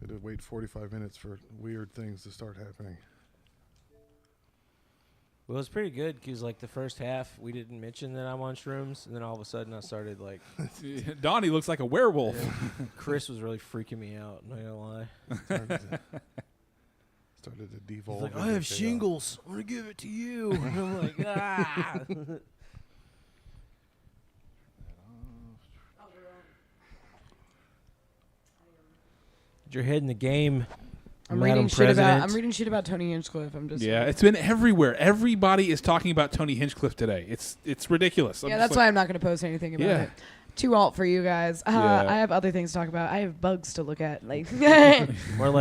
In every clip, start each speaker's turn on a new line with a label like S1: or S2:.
S1: had to wait 45 minutes for weird things to start happening.
S2: Well, it was pretty good because, like, the first half, we didn't mention that I'm on shrooms, and then all of a sudden I started, like...
S3: Donnie looks like a werewolf.
S2: Yeah. Chris was really freaking me out, I'm not going to lie.
S1: Started to devolve.
S2: He's like, I have shingles. I'm going to give it to you. And I'm like, ah. Get your head in the game.
S4: I'm reading shit about Tony Hinchcliffe.
S3: It's been everywhere. Everybody is talking about Tony Hinchcliffe today. It's ridiculous.
S4: Yeah, that's why I'm not going to post anything about it. Too alt for you guys. I have other things to talk about. I have bugs to look at. Like
S2: more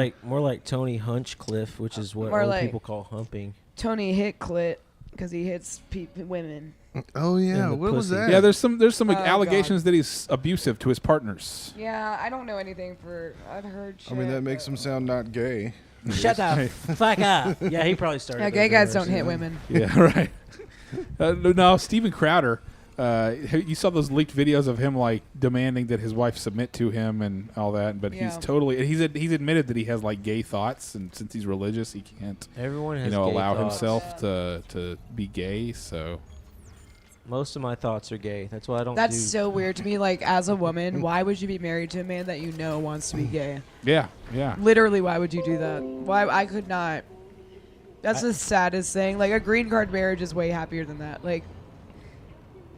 S2: like Tony Hunchcliffe, which is what old people call humping.
S4: Tony Hitclit because he hits women.
S1: Oh yeah, what was that?
S3: Yeah, there's some allegations that he's abusive to his partners.
S4: Yeah, I don't know anything I've heard shit.
S1: I mean, that makes him sound not gay.
S2: Shut the fuck up. Yeah, he probably started.
S4: Yeah, gay guys don't hit women.
S3: Yeah, right. No, Steven Crowder. You saw those leaked videos of him like demanding that his wife submit to him and all that, but he's admitted that he has like gay thoughts, and since he's religious, he can't allow himself to be gay. So
S2: most of my thoughts are gay. That's why I don't.
S4: That's so weird to me. Like, as a woman, why would you be married to a man that you know wants to be gay?
S3: Yeah.
S4: Literally, why would you do that? Why I could not. That's the saddest thing. Like, a green card marriage is way happier than that. Like,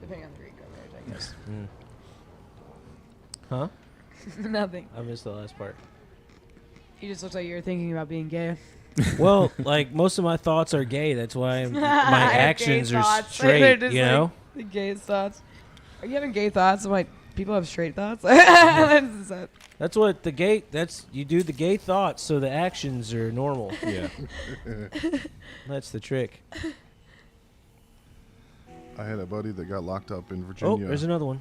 S4: depending on the green card marriage, I guess.
S2: Huh?
S4: Nothing.
S2: I missed the last part.
S4: You just looked like you were thinking about being gay.
S2: Well, like, most of my thoughts are gay. That's why my actions are straight, you know?
S4: The gay thoughts. Are you having gay thoughts? I'm like, people have straight thoughts? That's
S2: what the gay... You do the gay thoughts, so the actions are normal.
S3: Yeah.
S2: That's the trick.
S1: I had a buddy that got locked up in Virginia.
S2: Oh, there's another one.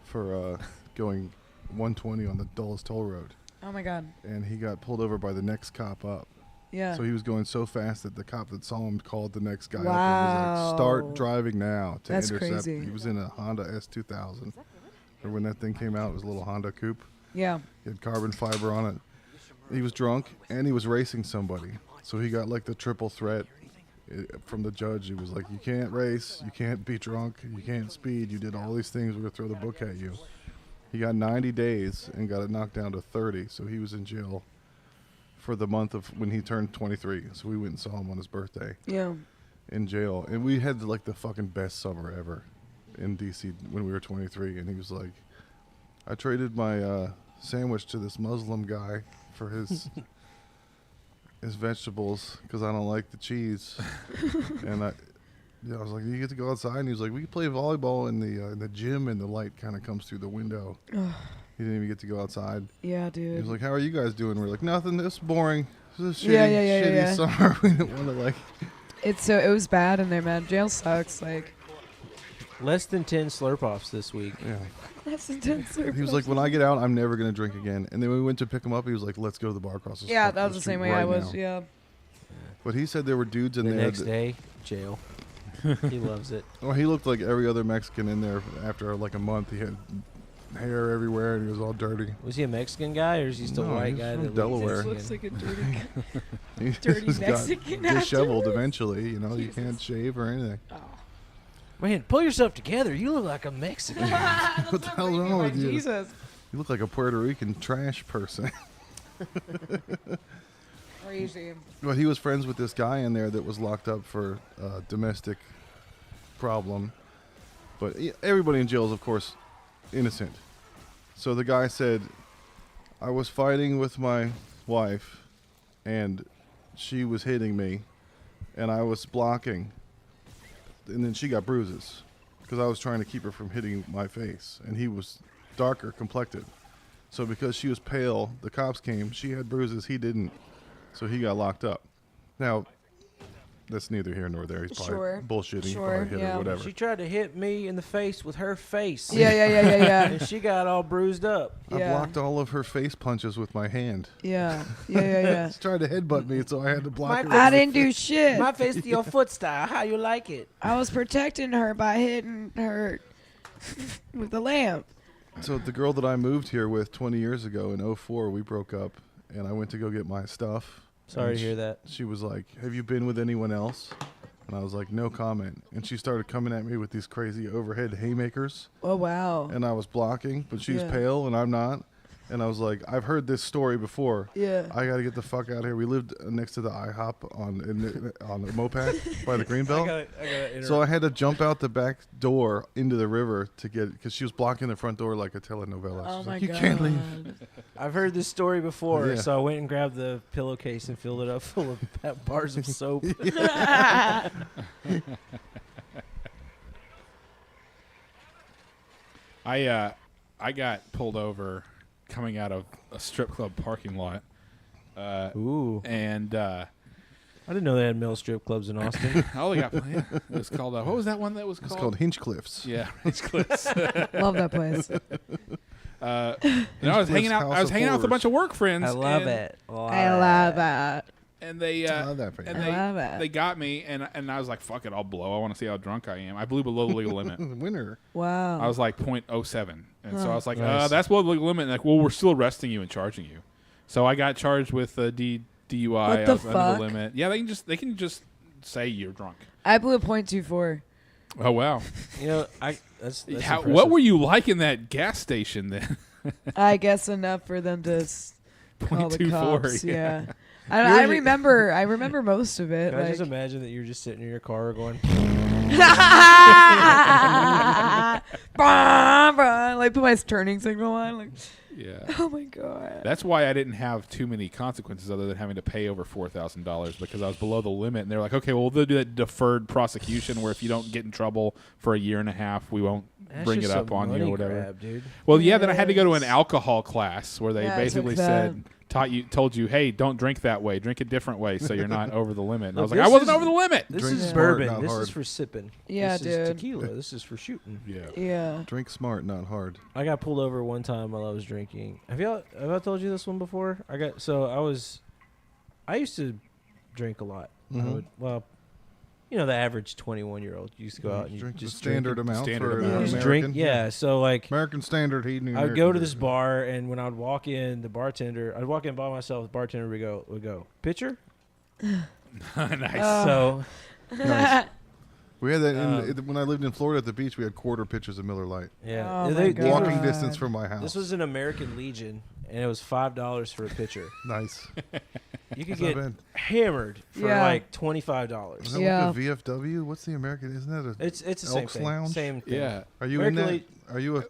S1: For going 120 on the Dulles Toll Road.
S4: Oh, my God.
S1: And he got pulled over by the next cop up.
S4: Yeah.
S1: So he was going so fast that the cop that saw him called the next guy up
S4: Wow.
S1: and was like, start driving now to
S4: That's
S1: intercept.
S4: crazy.
S1: He was in a Honda S2000. Or when that thing came out, it was a little Honda coupe.
S4: Yeah.
S1: He had carbon fiber on it. He was drunk and he was racing somebody. So he got like the triple threat from the judge. He was like, you can't race, you can't be drunk, you can't speed, you did all these things, we're going to throw the book at you. He got 90 days and got it knocked down to 30. So he was in jail for the month of when he turned 23. So we went and saw him on his birthday.
S4: Yeah.
S1: In jail. And we had like the fucking best summer ever in DC when we were 23. And he was like, I traded my sandwich to this Muslim guy for his vegetables because I don't like the cheese. And I was like, you get to go outside? And he was like, we can play volleyball in the gym, and the light kind of comes through the window. He didn't even get to go outside.
S4: Yeah, dude.
S1: He was like, how are you guys doing? We're like, nothing. This is boring. This is a shitty summer. We didn't want to like.
S4: It was bad in there, man. Jail sucks. Like.
S2: Less than 10 slurp-offs this week.
S1: Yeah.
S4: Less than 10 slurp-offs.
S1: He was like, when I get out, I'm never going to drink again. And then when we went to pick him up, he was like, let's go to the bar across the street.
S4: Yeah, that was the same way I was, yeah.
S1: But he said there were dudes in there.
S2: The next day, jail. He loves it.
S1: Well, he looked like every other Mexican in there after like a month. He had hair everywhere, and he was all dirty.
S2: Was he a Mexican guy, or is he still a white guy?
S1: From Delaware.
S4: Looks like a dirty Mexican.
S1: Disheveled eventually, you know. You can't shave or anything.
S4: Oh.
S2: Man, pull yourself together. You look like a Mexican.
S1: What the hell's wrong with you?
S4: Jesus.
S1: You look like a Puerto Rican trash person.
S4: Crazy.
S1: Well, he was friends with this guy in there that was locked up for domestic problem. But everybody in jail is, of course, innocent. So the guy said, I was fighting with my wife, and she was hitting me, and I was blocking. And then she got bruises because I was trying to keep her from hitting my face. And he was darker complected. So because she was pale, the cops came. She had bruises. He didn't. So he got locked up. Now, that's neither here nor there. He's probably bullshitting. He probably hit her, whatever.
S2: She tried to hit me in the face with her face.
S4: Yeah.
S2: And she got all bruised up.
S1: I blocked all of her face punches with my hand.
S4: Yeah.
S1: She tried to headbutt me, so I had to block her.
S4: I didn't do shit.
S2: My face to your foot style. How you like it?
S4: I was protecting her by hitting her with the lamp.
S1: So the girl that I moved here with 20 years ago in 2004, we broke up. and I went to go get my stuff.
S2: Sorry
S1: and
S2: to hear that.
S1: She was like, "Have you been with anyone else?" And I was like, "No comment." And she started coming at me with these crazy overhead haymakers.
S4: Oh wow.
S1: And I was blocking, but she's
S4: Yeah.
S1: pale and I'm not. And I was like, "I've heard this story before.
S4: Yeah.
S1: I got to get the fuck out of here." We lived next to the IHOP on the Mopac by the Greenbelt. So I had to jump out the back door into the river to get, because she was blocking the front door like a telenovela.
S4: Oh
S1: She's
S4: my
S1: like, "You
S4: god.
S1: can't leave."
S2: I've heard this story before,
S1: Yeah.
S2: so I went and grabbed the pillowcase and filled it up full of bars of soap.
S3: I got pulled over coming out of a strip club parking lot.
S2: Ooh.
S3: And
S2: I didn't know they had male strip clubs in Austin.
S3: oh, they got it was called what was that one that was called?
S1: It's called Hinchcliffs.
S3: Yeah, Hinchcliffs.
S4: Love that place.
S3: And I was hanging out. I was hanging out with a bunch of work friends.
S2: I love
S3: and,
S2: it.
S4: I love that.
S3: And they
S1: I love that for you.
S3: and
S4: I love it.
S3: they got me, and I was like, "Fuck it, I'll blow. I want to see how drunk I am." I blew below the legal limit.
S1: Winner.
S4: Wow.
S3: I was like 0.07, and so I was like,
S2: Nice.
S3: "That's below the legal limit." And like, well, we're still arresting you and charging you. So I got charged with DUI.
S4: What
S3: I
S4: the
S3: was under
S4: fuck?
S3: the limit. Yeah, they can just say you're drunk.
S4: I blew a .24.
S3: Oh wow!
S2: You know, that's
S3: How,
S2: impressive.
S3: what were you like in that gas station then?
S4: I guess enough for them to call the
S3: 0.24,
S4: cops.
S3: yeah.
S4: Yeah. I remember most of it.
S2: Can I
S4: Like,
S2: just imagine that you're just sitting in your car going,
S4: like put my turning signal on. Like,
S3: Yeah.
S4: oh my god.
S3: That's why I didn't have too many consequences other than having to pay over $4,000 because I was below the limit. And they're like, okay, well, they'll do that deferred prosecution where if you don't get in trouble for a year and a half, we won't
S2: "That's
S3: bring
S2: just
S3: it up
S2: some
S3: on you or
S2: money
S3: whatever.
S2: grab, dude."
S3: Well, yeah, then I had to go to an
S4: Yes.
S3: alcohol class where they
S4: Yeah, I
S3: basically
S4: took that.
S3: said, told you, hey, don't drink that way. Drink a different way so you're not over the limit. And I
S2: Look,
S3: was like, I
S2: this
S3: wasn't
S2: is-
S3: over the limit.
S2: This
S1: Drink
S2: is
S1: smart,
S2: bourbon.
S1: not
S2: This
S1: hard.
S2: is for sipping.
S4: Yeah,
S2: this is
S4: dude.
S2: tequila. This is for shooting.
S3: Yeah.
S4: Yeah.
S1: Drink smart, not hard.
S2: I got pulled over one time while I was drinking. Have I told you this one before? I used to drink a lot.
S1: Mhm.
S2: The average 21-year-old used to go out and you
S1: drink
S2: just
S1: the standard
S2: drink
S1: amount
S3: standard
S1: for
S3: amount.
S1: an
S2: just
S1: American.
S2: drink. Yeah, so like
S1: American standard heating.
S2: I would go to this bar, and when I would walk in, I'd walk in by myself. The bartender would go, "Pitcher?"
S3: Nice.
S2: So
S1: Nice. We had that
S2: Um,
S1: when I lived in Florida at the beach. We had quarter pitchers of Miller Lite.
S2: yeah,
S4: Oh
S2: they-
S4: my
S2: these
S4: God.
S2: were-
S1: Walking distance from my house.
S2: This was an American Legion, and it was $5 for a pitcher.
S1: nice.
S2: You could
S1: It's not
S2: get
S1: bad.
S2: hammered for
S4: Yeah.
S2: like
S1: Is
S2: $25.
S1: that
S4: Yeah.
S1: like a VFW? What's the American? Isn't that a?
S2: It's the same
S1: Elks
S2: thing.
S1: Lounge?
S2: Same thing.
S3: Yeah.
S1: Are you
S2: American
S1: in that?
S2: Le-
S1: Are you a?
S3: So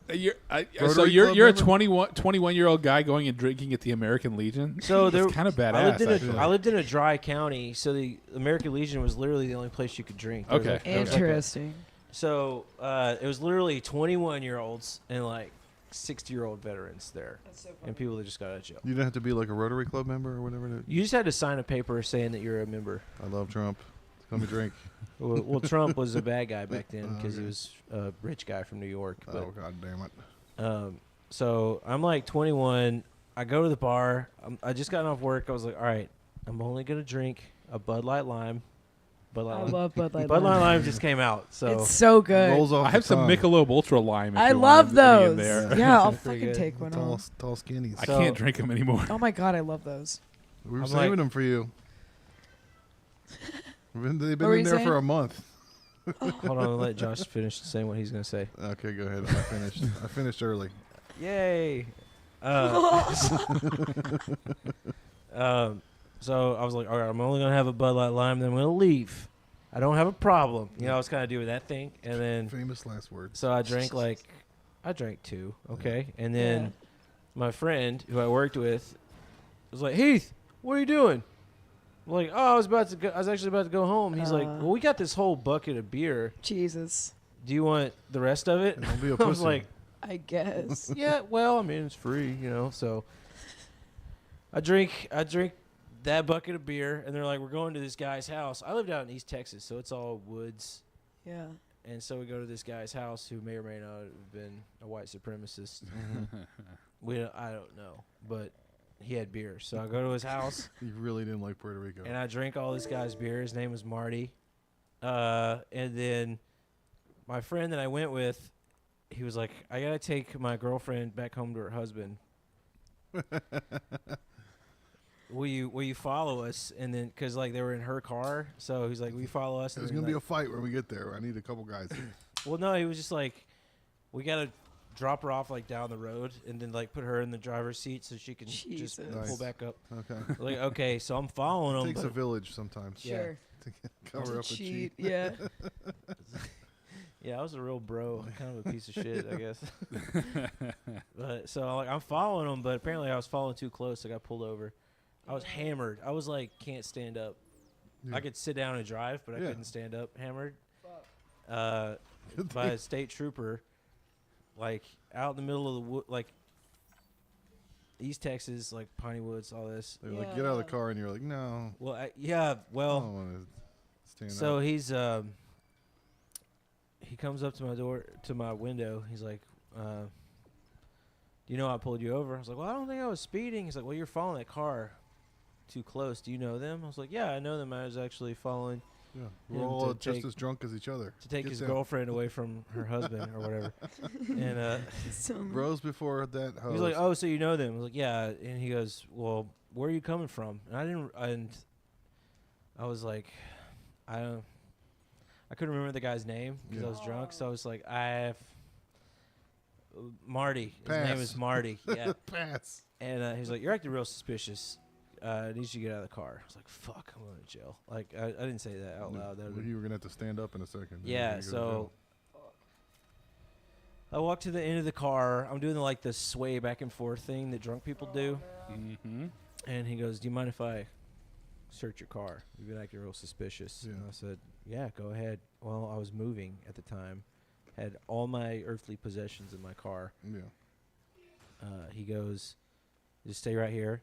S1: Rotary
S3: you're
S1: Club
S3: you're a
S1: member?
S3: 21-year-old guy going and drinking at the American Legion?
S2: So
S3: That's
S2: there,
S3: kind of
S2: I
S3: badass.
S2: lived,
S3: actually.
S2: I lived in a dry county, so the American Legion was literally the only place you could drink. There was
S3: Okay.
S2: there was like a-
S4: Interesting.
S2: So it was literally 21-year-olds and like 60-year-old veterans there, and people that just got out of jail.
S1: You didn't have to be like a Rotary Club member or whatever.
S2: You just had to sign a paper saying that you're a member.
S1: I love Trump. Let me drink.
S2: Well, Trump was a bad guy back then because he
S1: Okay.
S2: was a rich guy from New York. But,
S1: Oh God damn it!
S2: so I'm like 21. I go to the bar. I just got off work. I was like, all right, I'm only gonna drink a Bud Light Lime. Bud Light
S4: I
S2: Lime.
S4: love Bud Light.
S2: Bud Light
S4: Lime.
S2: Lime just came out, so
S4: It's so good.
S1: Rolls off
S3: I have
S1: the
S3: some
S1: tongue.
S3: Michelob Ultra Lime. If
S4: I
S3: you
S4: love
S3: want any
S4: those.
S3: in there.
S4: Yeah, I'll
S2: Pretty
S4: fucking
S2: good.
S4: take one
S1: Tall,
S4: off.
S1: tall skinnies.
S3: I
S2: So-
S3: can't drink them anymore.
S4: Oh my god, I love those.
S1: We were
S2: I'm
S1: saving
S2: like-
S1: them for you. They've
S4: What
S1: been
S4: were
S1: in
S4: you
S1: there for
S4: saying?
S1: a month.
S2: hold on, I'll let Josh finish saying what he's gonna say.
S1: Okay, go ahead. I finished early.
S2: Yay! So I was like, all right, I'm only gonna have a Bud Light Lime, then I'm gonna leave. I don't have a problem. I was kind of doing that thing, and then
S1: Famous last words.
S2: so I drank two, okay, and then
S4: Yeah.
S2: my friend who I worked with was like, Heath, what are you doing? I'm like, oh, I was actually about to go home. He's like, well, we got this whole bucket of beer.
S4: Jesus.
S2: Do you want the rest of it?
S1: Don't be a
S2: I was
S1: pussy.
S2: like,
S4: I guess.
S2: yeah, well, I mean, it's free, so I drink that bucket of beer, and they're like, we're going to this guy's house. I lived out in East Texas, so it's all woods,
S4: Yeah.
S2: and so we go to this guy's house who may or may not have been a white supremacist. I don't know, but he had beer, so I go to his house,
S1: You really didn't like Puerto Rico.
S2: and I drink all this guy's beer. His name was Marty, and then my friend that I went with, he was like, I gotta take my girlfriend back home to her husband. will you follow us? And then, because like they were in her car, so he's like, will you follow us?
S1: There's gonna be a fight when we get there. I need a couple guys.
S2: Well, no, he was just like, we gotta drop her off like down the road, and then like put her in the driver's seat so she can just
S4: Jesus.
S1: Nice.
S2: pull back up.
S1: Okay.
S2: Like, okay, so I'm following him.
S1: Takes
S2: but-
S1: a village sometimes
S4: Sure.
S1: to cover up a cheat.
S4: Yeah.
S2: Yeah, I was a real bro, kind of a piece of shit, I guess. But so like I'm following him, but apparently I was following too close. I got pulled over. I was hammered. I was like, can't stand up.
S1: Yeah.
S2: I could sit down and drive, but I
S1: Yeah.
S2: couldn't stand up. Hammered
S1: Good
S2: by a
S1: thing.
S2: state trooper, like out in the middle of the wood, like East Texas, like Piney Woods, all this.
S1: They're like, get out of the
S4: Yeah.
S1: car, and you're like, no.
S2: Well, yeah,
S1: I
S2: well.
S1: don't want to stand
S2: So
S1: up.
S2: he comes up to my door, to my window. He's like, do you know I pulled you over? I was like, well, I don't think I was speeding. He's like, well, you're following that car too close. Do you know them? I was like, yeah, I know them. I was actually following
S1: Yeah.
S2: him
S1: We're all
S2: to
S1: just
S2: take-
S1: as drunk as each other.
S2: to take
S1: Get
S2: his
S1: down.
S2: girlfriend away from her husband or whatever. And
S1: Bros before that
S2: he
S1: hose.
S2: was like, oh, so you know them? I was like, yeah. And he goes, well, where are you coming from? And I was like, I couldn't remember the guy's name because I was drunk. So I was like, Marty. His name
S1: Pass.
S2: is Marty. Yeah.
S1: Pass.
S2: And he's like, you're acting real suspicious. I need you to get out of the car. I was like, fuck, I'm going to jail. Like, I didn't say that out loud. That
S1: Well,
S2: would've-
S1: you were gonna have to stand up in a second. Then
S2: yeah,
S1: you're gonna go to
S2: so I walk to the end of the car. I'm doing like the sway back and forth thing that drunk people do.
S3: Mm-hmm.
S2: And he goes, do you mind if I search your car? You've been acting real suspicious.
S1: Yeah.
S2: And I said, yeah, go ahead. Well, I was moving at the time. Had all my earthly possessions in my car.
S1: jail. Yeah.
S2: He goes, just stay right here.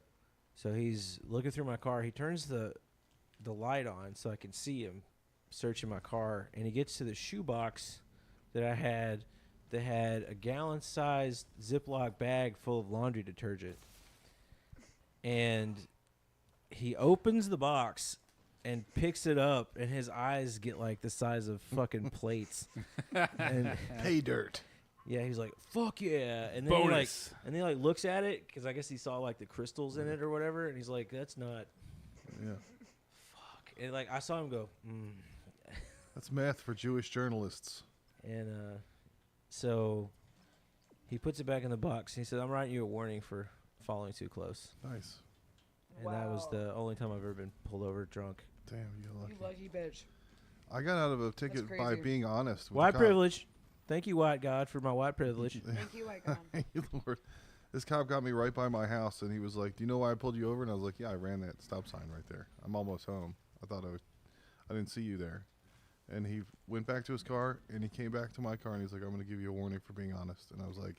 S2: So he's looking through my car. He turns the light on so I can see him searching my car. And he gets to the shoebox that I had that had a gallon-sized Ziploc bag full of laundry detergent. And he opens the box and picks it up, and his eyes get like the size of fucking plates. And
S1: Pay dirt.
S2: yeah, he's like, "Fuck yeah!" And then
S3: Bonus.
S2: he like looks at it because I guess he saw like the crystals in it or whatever, and he's like, "That's not
S1: Yeah.
S2: fuck." And like I saw him go,
S1: That's math for Jewish journalists.
S2: and so he puts it back in the box. He said, "I'm writing you a warning for following too close."
S1: Nice.
S2: And that was
S4: Wow.
S2: the only time I've ever been pulled over drunk.
S1: Damn, you lucky.
S4: You lucky bitch.
S1: I got out of a ticket by
S4: crazy.
S1: being honest. With
S2: White
S1: the cop.
S2: privilege. Thank you, white God, for my white privilege.
S4: Thank you, Icon.
S1: Thank you, Lord. This cop got me right by my house, and he was like, "Do you know why I pulled you over?" And I was like, "Yeah, I ran that stop sign right there. I'm almost home. I didn't see you there." And he went back to his car, and he came back to my car, and he's like, "I'm going to give you a warning for being honest." And I was like,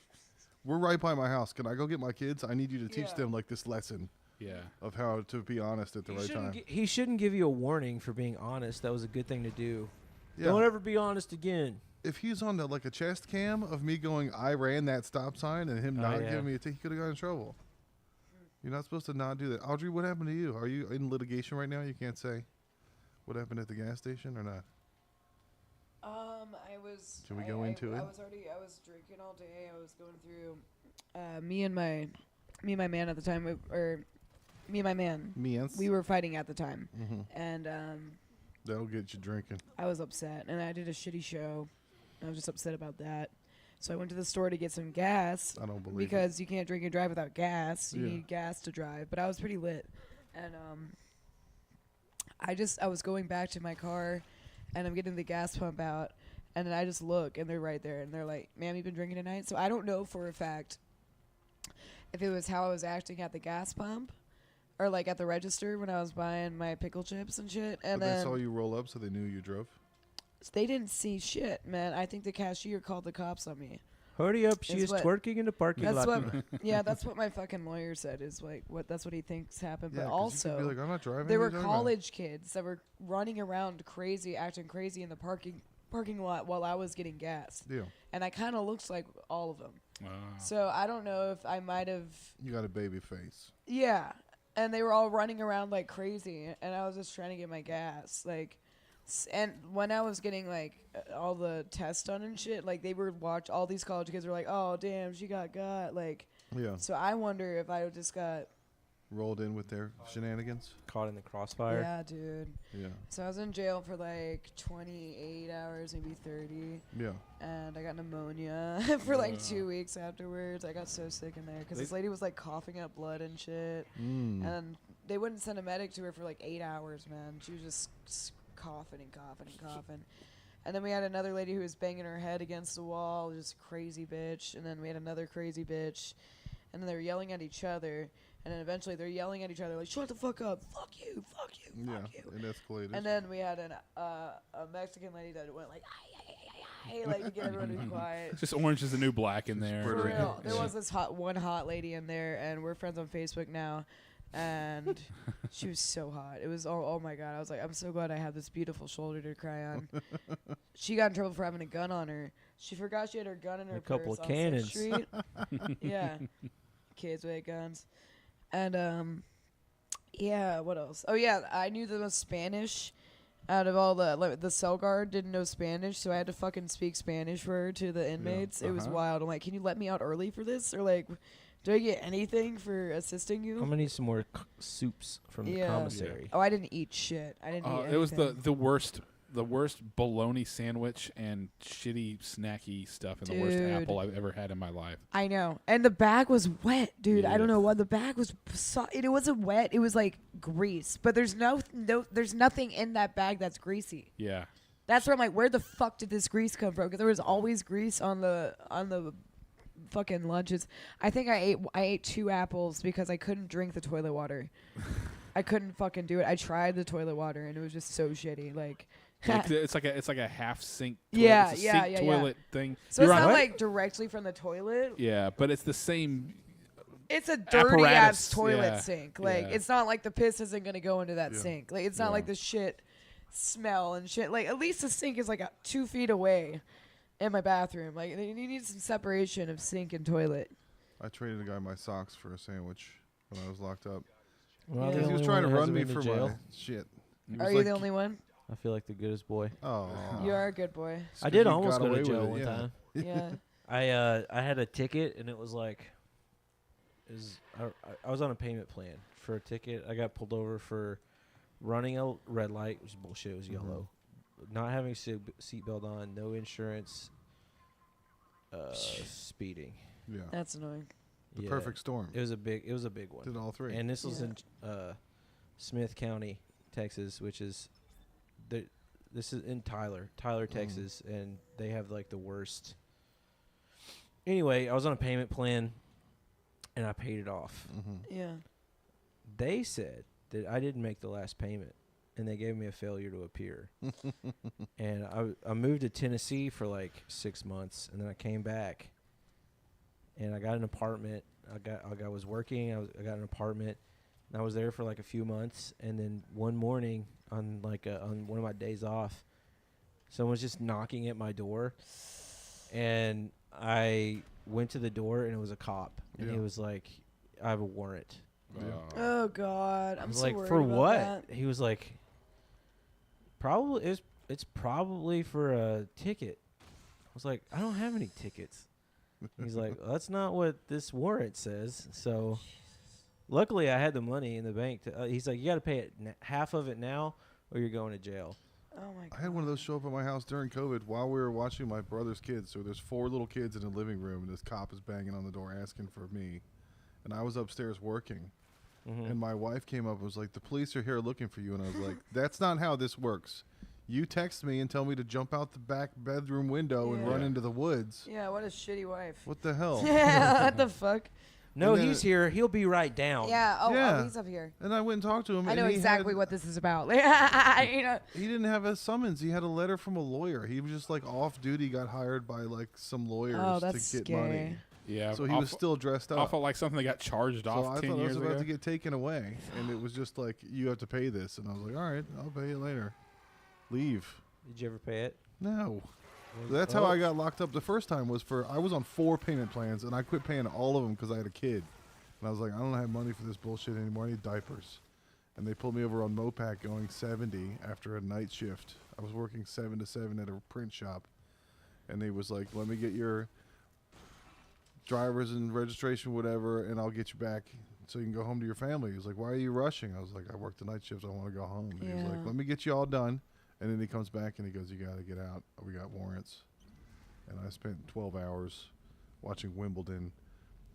S1: "We're right by my house. Can I go get my kids? I need you to teach
S4: Yeah.
S1: them like this lesson
S3: Yeah.
S1: of how to be honest at the right time."
S2: He shouldn't give you a warning for being honest. That was a good thing to do.
S1: Yeah.
S2: Don't ever be honest again.
S1: If he's on like a chest cam of me going, "I ran that stop sign," and him
S2: Oh,
S1: not
S2: yeah.
S1: giving me a ticket, he could have got in trouble. You're not supposed to not do that. Audrey, what happened to you? Are you in litigation right now? You can't say what happened at the gas station or not.
S4: I was.
S1: Can we go into it?
S4: I was drinking all day. I was going through. Me and my man at the time, me and my man.
S1: Means.
S4: We were fighting at the time,
S1: hmm
S4: and
S1: That'll get you drinking.
S4: I was upset, and I did a shitty show. I was just upset about that. So I went to the store to get some gas
S1: I don't believe
S4: because you can't drink and drive without gas. You
S1: Yeah.
S4: need gas to drive. But I was pretty lit, and I was going back to my car, and I'm getting the gas pump out, and then I just look, and they're right there, and they're like, "Ma'am, you been drinking tonight?" So I don't know for a fact if it was how I was acting at the gas pump, or like at the register when I was buying my pickle chips and shit.
S1: But
S4: And
S1: they
S4: then
S1: saw you roll up, so they knew you drove.
S4: they didn't see shit, man. I think the cashier called the cops on me.
S2: Hurry up, she
S4: Is
S2: is
S4: what-
S2: twerking in the parking
S4: That's
S2: lot.
S4: what, yeah, that's what my fucking lawyer said. Is like that's what he thinks happened.
S1: Yeah,
S4: But
S1: 'cause you could
S4: also,
S1: be like, "I'm not driving."
S4: there
S1: what
S4: were
S1: are you talking about?"
S4: college kids that were running around crazy, acting crazy in the parking lot while I was getting gas,
S1: Deal.
S4: and I kind of looked like all of them.
S3: Wow.
S4: So I don't know if I might have,
S1: You got a baby face.
S4: yeah. And they were all running around like crazy, and I was just trying to get my gas, like. And when I was getting like all the tests done and shit, like they were all these college kids were like, "Oh damn, she got like."
S1: Yeah.
S4: So I wonder if I just got
S1: rolled in with their shenanigans.
S2: Caught in the crossfire.
S4: Yeah, dude.
S1: Yeah.
S4: So I was in jail for like 28 hours, maybe 30.
S1: Yeah.
S4: And I got pneumonia for like 2 weeks afterwards. I got so sick in there because this lady was like coughing up blood and shit. And they wouldn't send a medic to her for like 8 hours, man. She was just coughing and coughing and coughing. And then we had another lady who was banging her head against the wall, just a crazy bitch. And then we had another crazy bitch. And then they were yelling at each other. And then eventually they're yelling at each other like, shut the fuck up, fuck you, fuck you, fuck you.
S1: It escalated.
S4: And then we had a Mexican lady that went like, ay, like to get everyone to be quiet.
S3: Just Orange is the New Black in there.
S4: For real. There was this one hot lady in there, and we're friends on Facebook now. And she was so hot. It was, oh my God. I was like, I'm so glad I have this beautiful shoulder to cry on. She got in trouble for having a gun on her. She forgot she had her gun in her purse.
S2: A couple of
S4: on
S2: cannons.
S4: Street. Yeah. Kids with guns. And, yeah, what else? Oh, yeah, I knew the most Spanish out of all the cell guard didn't know Spanish, so I had to fucking speak Spanish for her to the inmates. It was wild. I'm like, can you let me out early for this? Or, like, do I get anything for assisting you?
S2: I'm gonna need some more soups from the commissary.
S4: Oh, I didn't eat shit. I didn't eat anything.
S3: It was the worst bologna sandwich and shitty snacky stuff and the worst apple I've ever had in my life.
S4: I know. And the bag was wet, dude.
S3: Yeah.
S4: I don't know what the bag was. It wasn't wet. It was like grease. But there's there's nothing in that bag that's greasy.
S3: Yeah.
S4: That's where I'm like, where the fuck did this grease come from? Because there was always grease on the fucking lunches. I think I ate 2 apples because I couldn't drink the toilet water. I couldn't fucking do it. I tried the toilet water and it was just so shitty. Like
S3: it's like a half sink. Toilet thing.
S4: So it's not like directly from the toilet.
S3: Yeah, but it's the same.
S4: It's a dirty ass
S3: apparatus,
S4: toilet sink. Like it's not like the piss isn't gonna go into that sink. Like it's not like the shit smell and shit. Like at least the sink is like 2 feet away in my bathroom. Like you need some separation of sink and toilet.
S1: I traded a guy my socks for a sandwich when I was locked up.
S2: Well,
S4: Yeah.
S1: He was trying to run me for my shit.
S4: Are you the only one?
S2: I feel like the goodest boy.
S1: Oh.
S4: You are a good boy.
S2: I did almost go to jail one time.
S4: Yeah.
S2: I had a ticket and it was like, I was on a payment plan for a ticket. I got pulled over for running a red light, which is bullshit. It was yellow. Not having a seatbelt on, no insurance, speeding.
S1: Yeah.
S4: That's annoying.
S1: The perfect storm.
S2: It was a big one.
S1: Did all 3.
S2: And this was in Smith County, Texas, which is this is in Tyler, Texas, and they have like the worst. Anyway, I was on a payment plan, and I paid it off.
S4: Yeah.
S2: They said that I didn't make the last payment, and they gave me a failure to appear. And I moved to Tennessee for like 6 months, and then I came back, and I got an apartment. I was working. I got an apartment, and I was there for like a few months, and then one morning on one of my days off, someone was just knocking at my door, and I went to the door, and it was a cop, and he was like, "I have a warrant."
S4: Oh God, I'm
S2: I was
S4: so
S2: like,
S4: worried
S2: "For
S4: about
S2: what?"
S4: that.
S2: He was like, "It's probably for a ticket." I was like, "I don't have any tickets." He's like, well, "That's not what this warrant says." So, luckily, I had the money in the bank. He's like, "You got to pay it half of it now, or you're going to jail."
S4: Oh my God.
S1: I had one of those show up at my house during COVID while we were watching my brother's kids. So there's 4 little kids in the living room, and this cop is banging on the door asking for me. And I was upstairs working. And my wife came up and was like, "The police are here looking for you." And I was like, "That's not how this works. You text me and tell me to jump out the back bedroom window and run into the woods.
S4: Yeah, what a shitty wife.
S1: What the hell?"
S4: Yeah, what the fuck?
S2: No,
S1: And then
S2: he's here. He'll be right down.
S4: Yeah. Oh,
S1: Yeah.
S4: he's up here.
S1: And I went and talked to him.
S4: I
S1: and
S4: know
S1: he
S4: exactly
S1: had-
S4: what this is about. You know.
S1: He didn't have a summons. He had a letter from a lawyer. He was just like off duty, got hired by like some lawyers
S4: Oh, that's
S1: to get
S4: scary.
S1: money.
S3: Yeah.
S1: So he was still dressed up.
S3: Off of like something that got charged
S1: So
S3: off
S1: I
S3: 10
S1: thought I
S3: years
S1: was about
S3: ago.
S1: to get taken away, and it was just like, "You have to pay this," and I was like, "All right, I'll pay it later." Leave.
S2: Did you ever pay it?
S1: No. That's how I got locked up the first time. I was on 4 payment plans, and I quit paying all of them because I had a kid, and I was like, "I don't have money for this bullshit anymore. I need diapers." And they pulled me over on Mopac going 70 after a night shift. I was working 7 to 7 at a print shop, and they was like, "Let me get your driver's and registration, whatever, and I'll get you back so you can go home to your family. He was like, why are you rushing? I was like, I work the night shift. I want to go home. And he was like,
S4: Yeah.
S1: let me get you all done. And then he comes back and he goes, you got to get out. We got warrants. And I spent 12 hours watching Wimbledon.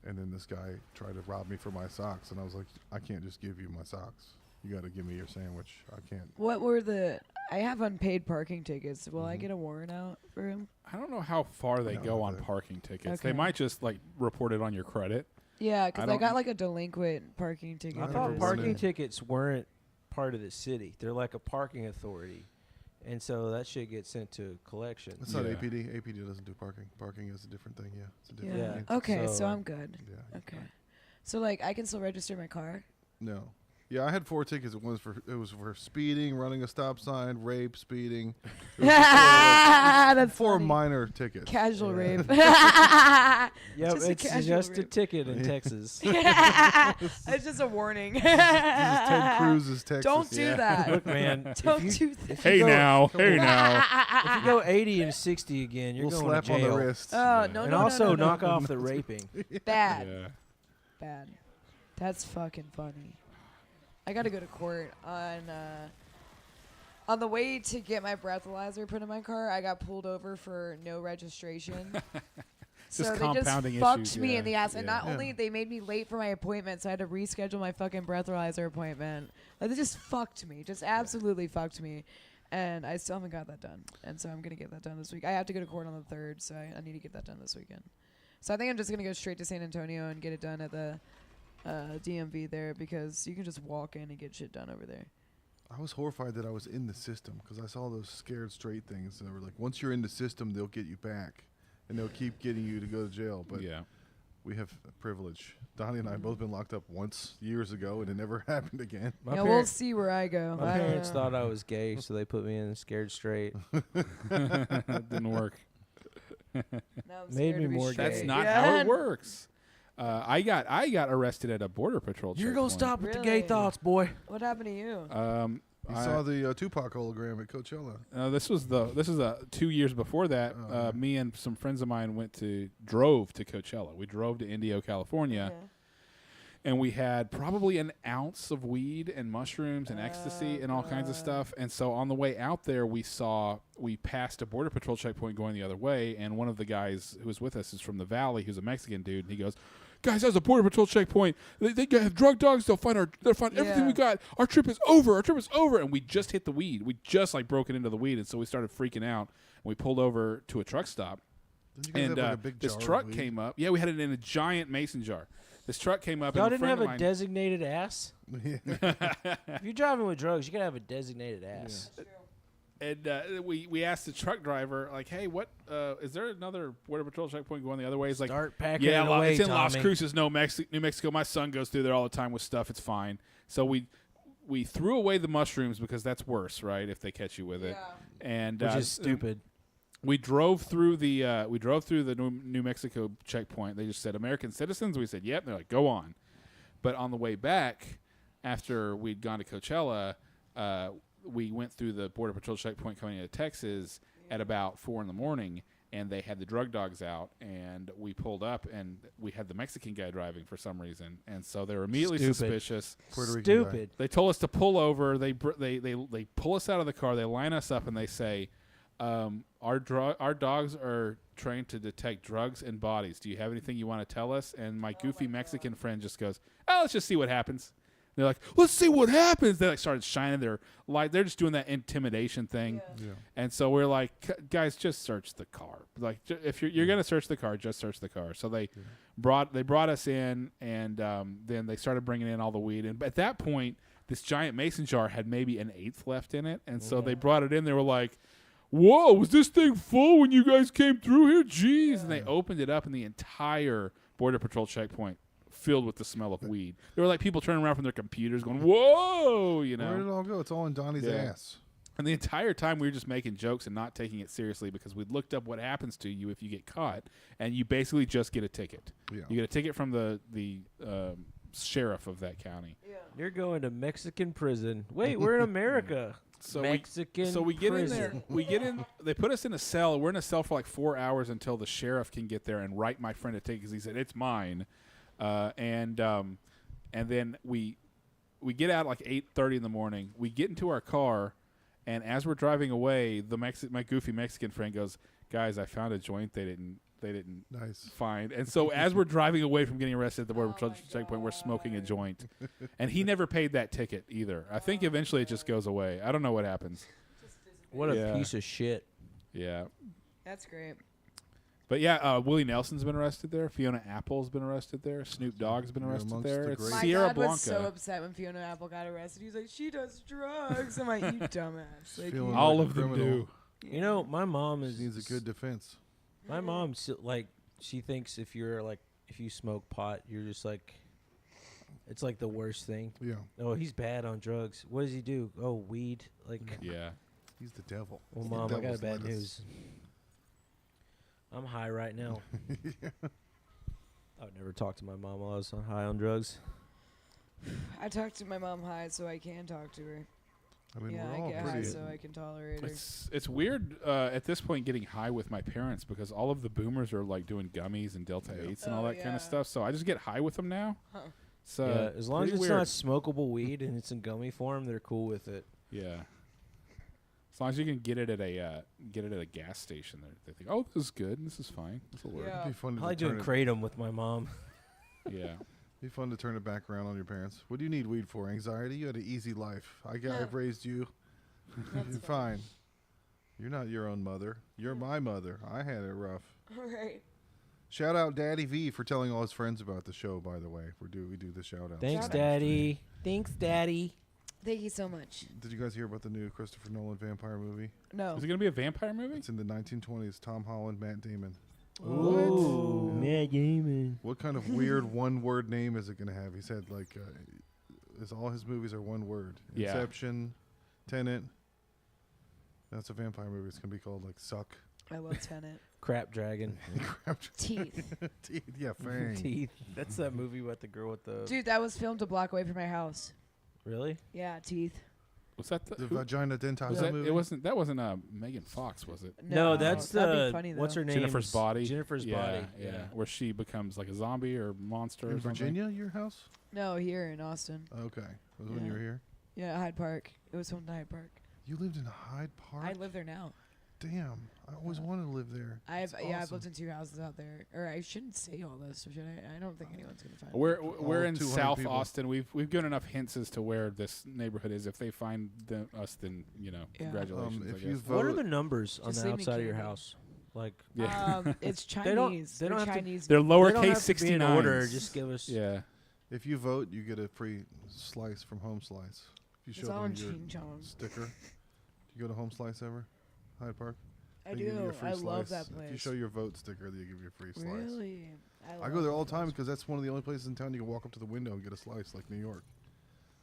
S1: And then this guy tried to rob me for my socks. And I was like, I can't just give you my socks. You got to give me your sandwich. I can't.
S4: What were the? I have unpaid parking tickets. Will I get a warrant out for him?
S3: I don't know how far they
S1: No,
S3: go on
S1: but-
S3: parking tickets. They
S4: Okay.
S3: might just like report it on your credit.
S4: Yeah,
S3: I
S4: because I
S3: don't-
S4: got like a delinquent parking ticket.
S2: I
S1: I've
S2: thought
S1: never
S2: parking
S1: won it.
S2: tickets weren't part of the city. They're like a parking authority, and so that shit gets sent to collection.
S1: It's not
S3: Yeah.
S1: APD. APD doesn't do parking. Parking is a different thing. Yeah, it's a
S4: Yeah.
S1: different. thing.
S4: Okay, so
S2: So-
S4: I'm good.
S1: Yeah.
S4: Okay. So like I can still register my car.
S1: No. Yeah, I had 4 tickets. It was for speeding, running a stop sign, rape, speeding. It was
S4: That's
S1: 4
S4: funny.
S1: minor tickets.
S4: Casual
S2: Yeah.
S4: rape.
S2: Yep,
S4: Just a
S2: it's
S4: casual
S2: just a
S4: rape.
S2: ticket in Texas.
S4: It's just a warning.
S1: This is Ted Cruz's Texas.
S4: Don't do
S3: Yeah.
S4: that.
S2: Look, man,
S4: Don't
S2: if you,
S4: do that.
S2: if you
S3: Hey
S2: go,
S3: now, hey now.
S2: if you go 80 and 60 again, you're
S1: We'll
S2: going
S1: slap
S2: to
S1: on
S2: jail.
S1: the wrist.
S4: Oh no
S2: And
S4: no
S2: also
S4: no, no,
S2: knock
S4: no.
S2: off the raping.
S4: Bad.
S3: Yeah.
S4: Bad. That's fucking funny. I got to go to court on the way to get my breathalyzer put in my car. I got pulled over for no registration. So
S3: Just
S4: they
S3: compounding
S4: just fucked
S3: issues,
S4: me
S3: yeah,
S4: in the ass, and
S3: yeah.
S4: not only they made me late for my appointment, so I had to reschedule my fucking breathalyzer appointment. Like they just fucked me, just absolutely fucked me, and I still haven't got that done. And so I'm gonna get that done this week. I have to go to court on the 3rd, so I need to get that done this weekend. So I think I'm just gonna go straight to San Antonio and get it done at the DMV there, because you can just walk in and get shit done over there.
S1: I was horrified that I was in the system because I saw those scared straight things. And they were like, once you're in the system, they'll get you back. And they'll keep getting you to go to jail. But
S3: Yeah.
S1: we have privilege. Donnie and I have both been locked up once years ago, and it never happened again.
S2: My,
S4: Yeah,
S2: parent-
S4: we'll see where I go.
S2: my
S4: I don't
S2: parents
S4: know.
S2: thought I was gay, so they put me in scared straight.
S3: Didn't work.
S4: Now I'm
S2: Made
S4: scared
S2: me
S4: to be
S2: more
S4: straight.
S3: That's not
S4: Yeah.
S3: how it works. I got arrested at a border patrol
S2: You're
S3: checkpoint.
S2: gonna stop with the gay
S4: Really?
S2: thoughts, boy.
S4: What happened to you?
S1: You saw the Tupac hologram at Coachella.
S3: This was 2 years before that.
S1: Oh, okay.
S3: Me and some friends of mine drove to Coachella. We drove to Indio, California, and we had probably an ounce of weed and mushrooms and ecstasy and all kinds of stuff. And so on the way out there, we passed a border patrol checkpoint going the other way, and one of the guys who was with us is from the Valley, who's a Mexican dude, and he goes, "Guys, that's a border patrol checkpoint. They have drug dogs. They'll find everything we got. Our trip is over. Our trip is over." And we just hit the weed. We just like broken into the weed, and so we started freaking out. And we pulled over to a truck stop,
S1: Didn't you guys
S3: and
S1: have like a big
S3: this
S1: jar of
S3: truck
S1: weed?
S3: came up. Yeah, we had it in a giant mason jar. This truck came up.
S2: Y'all
S3: and
S2: didn't
S3: friend
S2: have
S3: of
S2: a
S3: mine-
S2: designated ass? If you're driving with drugs, you gotta have a designated ass.
S3: And we asked the truck driver, like, "Hey, what is there another border patrol checkpoint going the other way?" He's like,
S2: Start packing
S3: "Yeah,
S2: it away,
S3: it's in Las
S2: Tommy.
S3: Cruces, New Mexico. My son goes through there all the time with stuff. It's fine." So we threw away the mushrooms because that's worse, right? If they catch you with it, and
S2: Which is stupid.
S3: We drove through the New Mexico checkpoint. They just said American citizens. We said, "Yep." And they're like, "Go on." But on the way back, after we'd gone to Coachella, we went through the border patrol checkpoint coming into Texas at about 4 a.m, and they had the drug dogs out, and we pulled up, and we had the Mexican guy driving for some reason, and so they were immediately
S2: Stupid.
S3: suspicious.
S1: Puerto Rican guy.
S2: Stupid.
S3: They told us to pull over. They pull us out of the car. They line us up, and they say, our dogs are trained to detect drugs and bodies. Do you have anything you want to tell us?" And my goofy Mexican friend just goes, "Oh, let's just see what happens." They're like, "Let's see what happens." They like started shining their light. They're just doing that intimidation thing.
S1: Yeah.
S3: And so we're like, "Guys, just search the car. Like, if you're gonna search the car, just search the car." So they brought us in, and then they started bringing in all the weed. And at that point, this giant mason jar had maybe an eighth left in it, and so they brought it in. They were like, "Whoa, was this thing full when you guys came through here? Jeez!" And they opened it up, and the entire border patrol checkpoint filled with the smell of weed. There were like people turning around from their computers, going, "Whoa!" You know.
S1: Where did it all go? It's all in Donnie's
S3: Yeah.
S1: ass.
S3: And the entire time we were just making jokes and not taking it seriously because we looked up what happens to you if you get caught, and you basically just get a ticket.
S1: Yeah.
S3: You get a ticket from the sheriff of that county.
S2: You're going to Mexican prison. Wait, we're in America.
S3: So
S2: Mexican
S3: we get in
S2: prison.
S3: there. We get in. They put us in a cell. We're in a cell for like 4 hours until the sheriff can get there and write my friend a ticket because he said it's mine. And then we get out like 8:30 in the morning. We get into our car, and as we're driving away, my goofy Mexican friend goes, "Guys, I found a joint they didn't
S1: Nice.
S3: find." And so as we're driving away from getting arrested at the border checkpoint, we're smoking a joint. And he never paid that ticket either. I think eventually it just goes away. I don't know what happens.
S2: What a piece of shit.
S3: Yeah.
S4: That's great.
S3: But yeah, Willie Nelson's been arrested there. Fiona Apple's been arrested there. Snoop Dogg's been
S1: You're
S3: arrested
S1: amongst
S3: there.
S1: the
S3: It's
S1: great-
S4: My
S3: Sierra
S4: dad
S3: Blanca.
S4: was so upset when Fiona Apple got arrested. He was like, "She does drugs." I'm like, "You dumbass!" Like,
S1: Feeling
S3: All
S1: like
S3: of
S1: a
S3: them
S1: criminal.
S3: do.
S2: You know, my mom
S1: She needs a good defense.
S2: My mom like she thinks if you smoke pot, you're just like it's like the worst thing.
S1: Yeah.
S2: Oh, he's bad on drugs. What does he do? Oh, weed. Like,
S3: Yeah.
S1: He's the devil.
S2: well,
S1: He's the
S2: Mom, I got
S1: devil's
S2: bad
S1: lettuce.
S2: news. I'm high right now. I would never talk to my mom while I was high on drugs.
S4: I talk to my mom high so I can talk to her.
S1: I mean,
S4: Yeah,
S1: we're
S4: I
S1: all
S4: get high
S1: pretty.
S4: so I can tolerate her.
S3: It's weird at this point getting high with my parents because all of the boomers are like doing gummies and Delta 8s and all
S4: Oh,
S3: that kind
S4: yeah.
S3: of stuff. So I just get high with them now.
S4: Huh.
S3: So
S2: Yeah, as long as
S3: pretty
S2: it's
S3: weird.
S2: not smokable weed and it's in gummy form, they're cool with it.
S3: Yeah. As long as you can get it at a gas station, they think, oh, this is good. This is fine. This will work.
S4: Yeah.
S1: It'd be fun
S2: I
S1: to
S2: like
S1: turn
S2: doing
S1: it.
S2: kratom with my mom.
S3: Yeah.
S1: Be fun to turn it back around on your parents. What do you need weed for? Anxiety? You had an easy life. I've raised you. You're fine. You're not your own mother. You're my mother. I had it rough.
S4: All right.
S1: Shout out Daddy V for telling all his friends about the show. By the way, we do the shout out.
S2: Thanks,
S4: Shout out.
S2: Daddy. Thanks, Daddy.
S4: Thank you so much.
S1: Did you guys hear about the new Christopher Nolan vampire movie?
S4: No.
S3: Is it going to be a vampire movie?
S1: It's in the 1920s. Tom Holland, Matt Damon.
S2: Ooh, Matt Damon.
S1: What kind of weird one-word name is it going to have? He said like, all his movies are one word.
S3: Yeah.
S1: Inception, Tenet. That's a vampire movie. It's going to be called like Suck.
S4: I love Tenet.
S2: Crap Dragon.
S4: Teeth.
S1: Teeth. Yeah, Fang.
S2: Teeth. That's that movie with the girl with the.
S4: Dude, that was filmed a block away from my house.
S2: Really?
S4: Yeah, Teeth.
S3: Was that
S1: The Vagina Dentata
S3: was that,
S1: movie.
S3: that wasn't Megan Fox, was it?
S2: No, that's
S4: that'd
S2: the.
S4: be funny, though.
S2: What's her name?
S3: Jennifer's Body.
S2: Jennifer's Body. Yeah.
S3: Where she becomes like a zombie or monster
S1: in
S3: or something.
S1: Virginia, your house?
S4: No, here in Austin.
S1: Okay. That was when you
S4: Yeah.
S1: were here?
S4: Yeah, Hyde Park. It was filmed in Hyde Park.
S1: You lived in Hyde Park?
S4: I live there now.
S1: Damn. I always wanted to live there.
S4: I've
S1: That's
S4: I've
S1: awesome.
S4: lived in 2 houses out there. Or I shouldn't say all this, or should I? I don't think anyone's gonna find.
S3: We're in
S1: 200
S3: South
S1: people.
S3: Austin. We've given enough hints as to where this neighborhood is. If they find us, then
S4: Yeah.
S3: congratulations.
S1: If
S3: I
S1: you
S3: guess.
S1: vote,
S2: What are the numbers on
S4: Just
S2: the
S4: leave me
S2: outside of your
S4: candy.
S2: house? Like,
S3: Yeah.
S4: It's Chinese.
S2: They don't
S4: They're
S2: have to-
S4: Chinese.
S3: They're
S2: they don't
S3: lowercase
S2: have to be in
S3: 69.
S2: order. Just give us.
S3: Yeah.
S1: if you vote, you get a free slice from Home Slice. If you
S4: It's
S1: show
S4: all
S1: them
S4: in
S1: your
S4: Ching Chong.
S1: sticker. Do you go to Home Slice ever? Hyde Park?
S4: I
S1: They give you a
S4: do.
S1: free
S4: I love
S1: slice.
S4: that place.
S1: If you show your vote sticker, they give you a free slice.
S4: Really?
S1: I go there all the time because that's one of the only places in town you can walk up to the window and get a slice, like New York.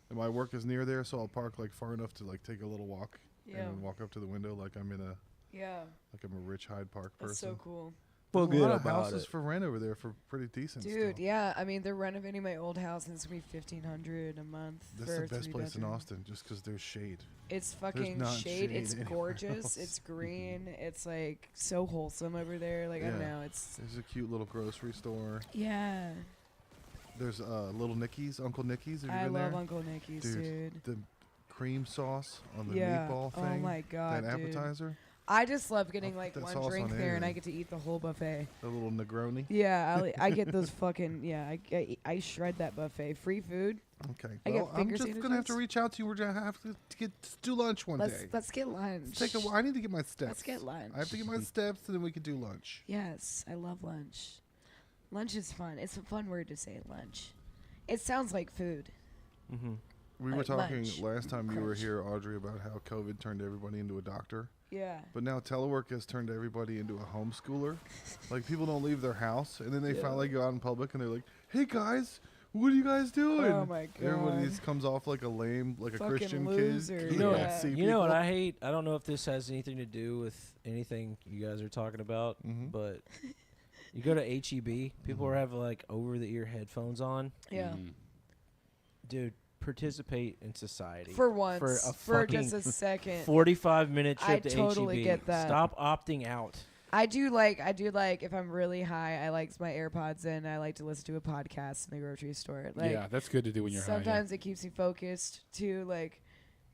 S1: And my work is near there, so I'll park like far enough to like take a little walk
S4: Yeah.
S1: and then walk up to the window like I'm a rich Hyde Park person.
S4: That's so cool.
S2: Feel
S1: There's a lot
S2: good
S1: of
S2: about
S1: houses
S2: it.
S1: for rent over there for pretty decent.
S4: Dude,
S1: still.
S4: yeah. I mean, they're renovating my old house, and it's gonna be $1,500 a month.
S1: That's
S4: for
S1: the
S4: a
S1: best place in
S4: 3-bedroom.
S1: Austin, just because there's shade.
S4: It's fucking
S1: not
S4: shade.
S1: shade
S4: It's
S1: anywhere
S4: gorgeous.
S1: else.
S4: It's green. It's like so wholesome over there. Like I don't
S1: Yeah.
S4: know. It's
S1: There's a cute little grocery store.
S4: yeah.
S1: There's Little Nicky's, Uncle Nicky's. Have you
S4: I
S1: been
S4: love
S1: there?
S4: Uncle Nicky's,
S1: Dude.
S4: dude.
S1: The cream sauce on the
S4: Yeah.
S1: meatball
S4: Oh
S1: thing.
S4: my God,
S1: that
S4: dude.
S1: appetizer.
S4: I just love getting
S1: I'll
S4: like
S1: put that
S4: one
S1: sauce
S4: drink
S1: on
S4: there, and I
S1: everything.
S4: get to eat the whole buffet.
S1: The little Negroni.
S4: Yeah, I get those fucking yeah. I shred that buffet. Free food.
S1: Okay.
S4: I get
S1: Well, I'm
S4: finger
S1: just gonna have to
S4: sandwiches.
S1: reach out to you. We're gonna have to do lunch one day.
S4: Let's get lunch.
S1: Take I need to get my steps.
S4: Let's get lunch.
S1: I have to get my steps, and then we can do lunch.
S4: Yes, I love lunch. Lunch is fun. It's a fun word to say, lunch. It sounds like food.
S2: Mm-hmm.
S1: We were
S4: Like
S1: talking
S4: lunch.
S1: last time you were
S4: Crunch.
S1: here, Audrey, about how COVID turned everybody into a doctor.
S4: Yeah.
S1: But now telework has turned everybody into a homeschooler. Like people don't leave their house, and then they
S4: Yeah.
S1: finally go out in public, and they're like, "Hey guys, what are you guys doing?"
S4: Oh my God.
S1: Everybody just comes off like a lame, like a
S4: Fucking
S1: Christian
S4: loser.
S1: kid.
S2: You know,
S4: Yeah.
S1: See
S2: you know what
S1: people.
S2: I hate? I don't know if this has anything to do with anything you guys are talking about,
S1: Mhm.
S2: but you go to HEB, people are having like over the ear headphones on.
S4: Yeah.
S3: Mhm.
S2: Dude, participate in society.
S4: For once.
S2: For a
S4: For
S2: fucking
S4: just a second.
S2: 45-minute
S4: I
S2: trip to
S4: totally
S2: HEB.
S4: get that.
S2: Stop opting out.
S4: I do like if I'm really high, I like my AirPods in. I like to listen to a podcast in the grocery store. Like,
S3: yeah, that's good to do when you're high.
S4: sometimes it keeps me focused too. Like,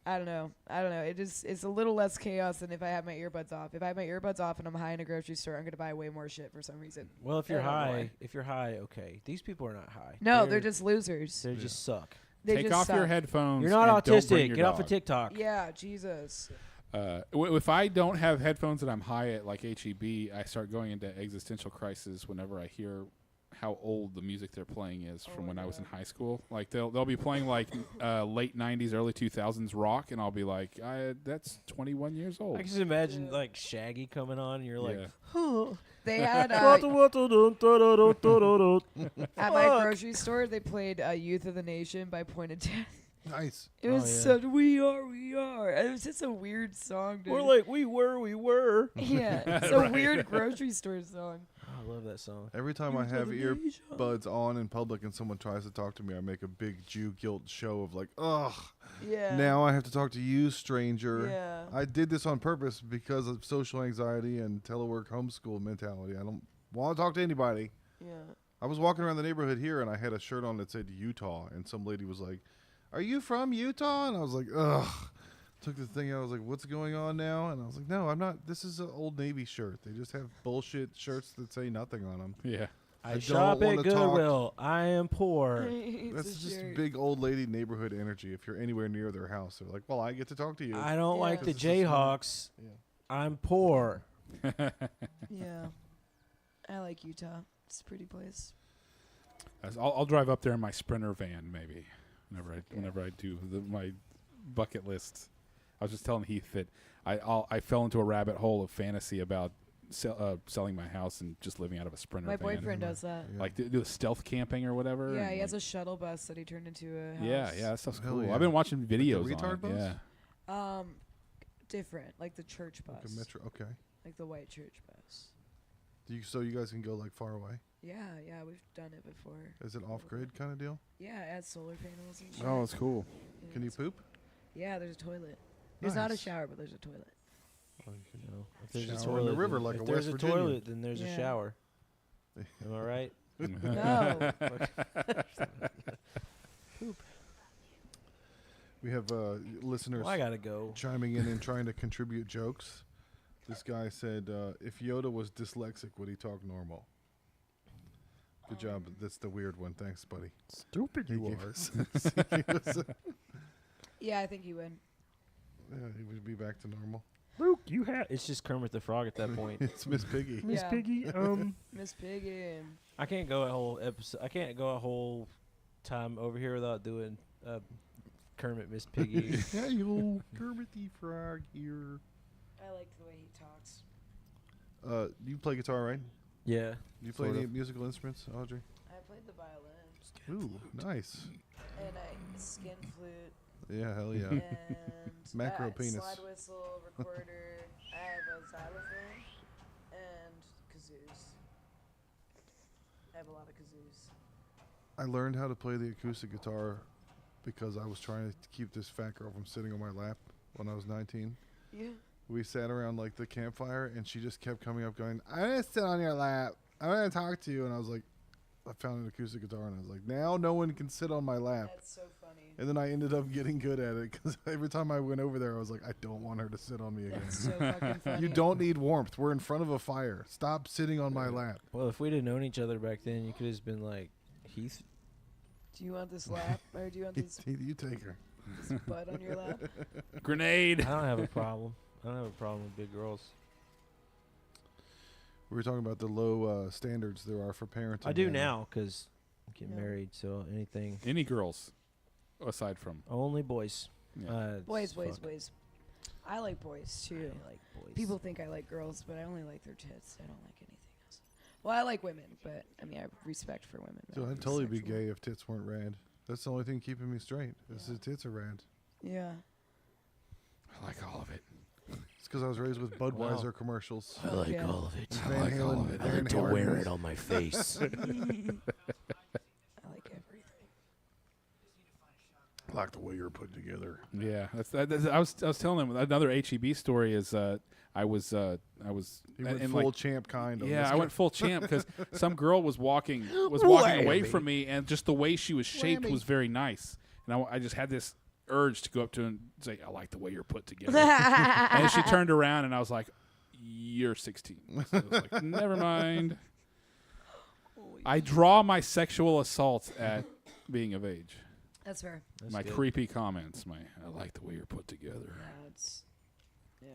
S4: I don't know. It's a little less chaos than if I have my earbuds off. If I have my earbuds off and I'm high in a grocery store, I'm gonna buy way more shit for some reason.
S2: Well, if you're
S4: I don't know
S2: high,
S4: why.
S2: okay. These people are not high.
S4: No, they're just losers.
S2: They just suck.
S4: They
S3: Take
S4: just
S3: off your
S4: suck.
S3: headphones.
S2: You're not
S3: and don't bring
S2: autistic.
S3: your
S2: Get off
S3: dog.
S2: of TikTok.
S4: Yeah, Jesus.
S3: If I don't have headphones and I'm high at like HEB, I start going into existential crisis whenever I hear how old the music they're playing is from when I was in high school. Like they'll be playing like late 90s, early 2000s rock, and I'll be like, that's 21 years old.
S2: I can just imagine like Shaggy coming on, and you're like,
S3: Yeah.
S4: They had
S2: at
S4: at my grocery store. They played "Youth of the Nation" by Point of Death.
S1: Nice.
S4: It was
S2: yeah.
S4: such we are. It was just a weird song, dude.
S2: We're like, we were.
S4: yeah, it's a weird grocery store song.
S2: I love that song.
S1: Every time I have earbuds on in public and someone tries to talk to me, I make a big Jew guilt show of like, ugh.
S4: Yeah.
S1: Now I have to talk to you, stranger.
S4: Yeah.
S1: I did this on purpose because of social anxiety and telework homeschool mentality. I don't want to talk to anybody.
S4: Yeah.
S1: I was walking around the neighborhood here and I had a shirt on that said Utah, and some lady was like, "Are you from Utah?" And I was like, ugh. Took the thing out. I was like, "What's going on now?" And I was like, "No, I'm not. This is an Old Navy shirt. They just have bullshit shirts that say nothing on them."
S3: Yeah.
S2: I
S1: don't
S2: shop
S1: wanna
S2: at Goodwill. I am poor.
S1: That's just big old lady neighborhood energy. If you're anywhere near their house, they're like, "Well, I get to talk to you."
S2: I don't
S4: Yeah.
S2: like the
S1: 'Cause this is
S2: Jayhawks.
S1: Yeah.
S2: I'm poor.
S4: Yeah. I like Utah. It's a pretty place.
S3: I'll drive up there in my Sprinter van maybe whenever I do my bucket list. I was just telling Heath that I fell into a rabbit hole of fantasy about selling my house and just living out of a Sprinter
S4: My
S3: van.
S4: boyfriend does that.
S1: Yeah.
S3: Like do stealth camping or whatever.
S4: Yeah,
S3: and
S4: he has
S3: like,
S4: a shuttle bus that he turned into a house.
S3: yeah, that stuff's
S1: Hell
S3: cool.
S1: yeah.
S3: I've been watching videos
S1: retard
S3: on it.
S1: bus?
S3: Yeah.
S4: Different, like the church bus.
S1: Like a metro. Okay.
S4: Like the white church bus.
S1: So you guys can go like far away.
S4: Yeah, we've done it before.
S1: Is it off grid kind of deal?
S4: Yeah, it has solar panels and shit.
S3: Oh, it's cool.
S4: Yeah,
S1: Can you
S4: it's-
S1: poop?
S4: Yeah, there's a toilet. There's not a
S1: Nice.
S4: shower, but there's a toilet.
S2: If there's a
S1: Shower in
S2: toilet,
S1: the river
S2: then-
S1: like
S2: if
S1: a
S2: there's
S1: West
S2: a
S1: Virginia.
S2: toilet, then there's a
S4: Yeah.
S2: shower. Am I right?
S4: No.
S1: We have listeners
S2: Well, I gotta go.
S1: chiming in and trying to contribute jokes. This guy said, if Yoda was dyslexic, would he talk normal? Good job. That's the weird one. Thanks, buddy.
S3: Stupid
S1: He gave us-
S4: Yeah, I think he would.
S1: Yeah, he would be back to normal.
S2: Luke, you have. It's just Kermit the Frog at that point.
S1: It's Miss Piggy.
S4: Miss
S2: Piggy.
S4: Miss Piggy.
S2: I can't go a whole episode. I can't go a whole time over here without doing Kermit, Miss Piggy.
S1: Yeah, you Kermit the Frog here.
S4: I like the way he talks.
S1: You play guitar, right?
S2: Yeah.
S1: Do you play
S2: Sort
S1: any
S2: of.
S1: musical instruments, Audrey?
S4: I played the violin
S1: Ooh, nice.
S4: and I skin flute
S1: Yeah, hell yeah.
S4: and
S1: Macro penis.
S4: slide whistle, recorder. I have a xylophone and kazoos. I have a lot of kazoos.
S1: I learned how to play the acoustic guitar because I was trying to keep this fat girl from sitting on my lap when I was 19.
S4: Yeah.
S1: We sat around like the campfire, and she just kept coming up going, "I'm going to sit on your lap. I'm going to talk to you." And I was like, I found an acoustic guitar, and I was like, now no one can sit on my lap.
S4: That's so funny.
S1: And then I ended up getting good at it because every time I went over there, I was like, I don't want her to sit on me again.
S4: That's so fucking funny.
S1: You don't need warmth. We're in front of a fire. Stop sitting on my lap.
S2: Well, if we'd have known each other back then, you could have been like, Heath.
S4: Do you want this lap or do you want this,
S1: You take her.
S4: this butt on your lap?
S3: Grenade.
S2: I don't have a problem. I don't have a problem with big girls.
S1: We were talking about the low standards there are for parenting.
S2: I do now because I'm getting
S4: Yeah.
S2: married. So anything,
S3: Any girls aside from
S2: only boys.
S3: yeah.
S4: Boys, boys,
S2: fuck.
S4: boys. I like boys too.
S2: I like boys.
S4: People think I like girls, but I only like their tits. I don't like anything else. Well, I like women, but I mean, I have respect for women.
S1: So I'd totally be gay if tits weren't rad. That's the only thing keeping me straight. Is
S4: Yeah.
S1: the tits are rad.
S4: Yeah.
S3: I like all of it.
S1: It's because I was raised with Budweiser commercials.
S2: I like
S4: Yeah.
S2: all of it.
S1: Van
S3: like all
S1: Halen-
S3: of it. I
S1: Van
S2: I like to
S1: Halen
S2: wear
S1: was-
S2: it on my face.
S4: I like everything.
S1: I like the way you're put together.
S3: Yeah, I was telling him another HEB story is I was
S1: He went
S3: in
S1: full champ kind.
S3: Yeah, I went full champ because some girl was walking away from me, and just the way she was shaped was very nice, and I just had this urge to go up to her and say, "I like the way you're put together." And she turned around, and I was like, "You're 16." So I was like, "Never mind." I draw my sexual assaults at being of age.
S4: That's fair.
S2: That's
S3: my
S2: good.
S3: creepy comments. I like the way you're put together.
S4: Yeah.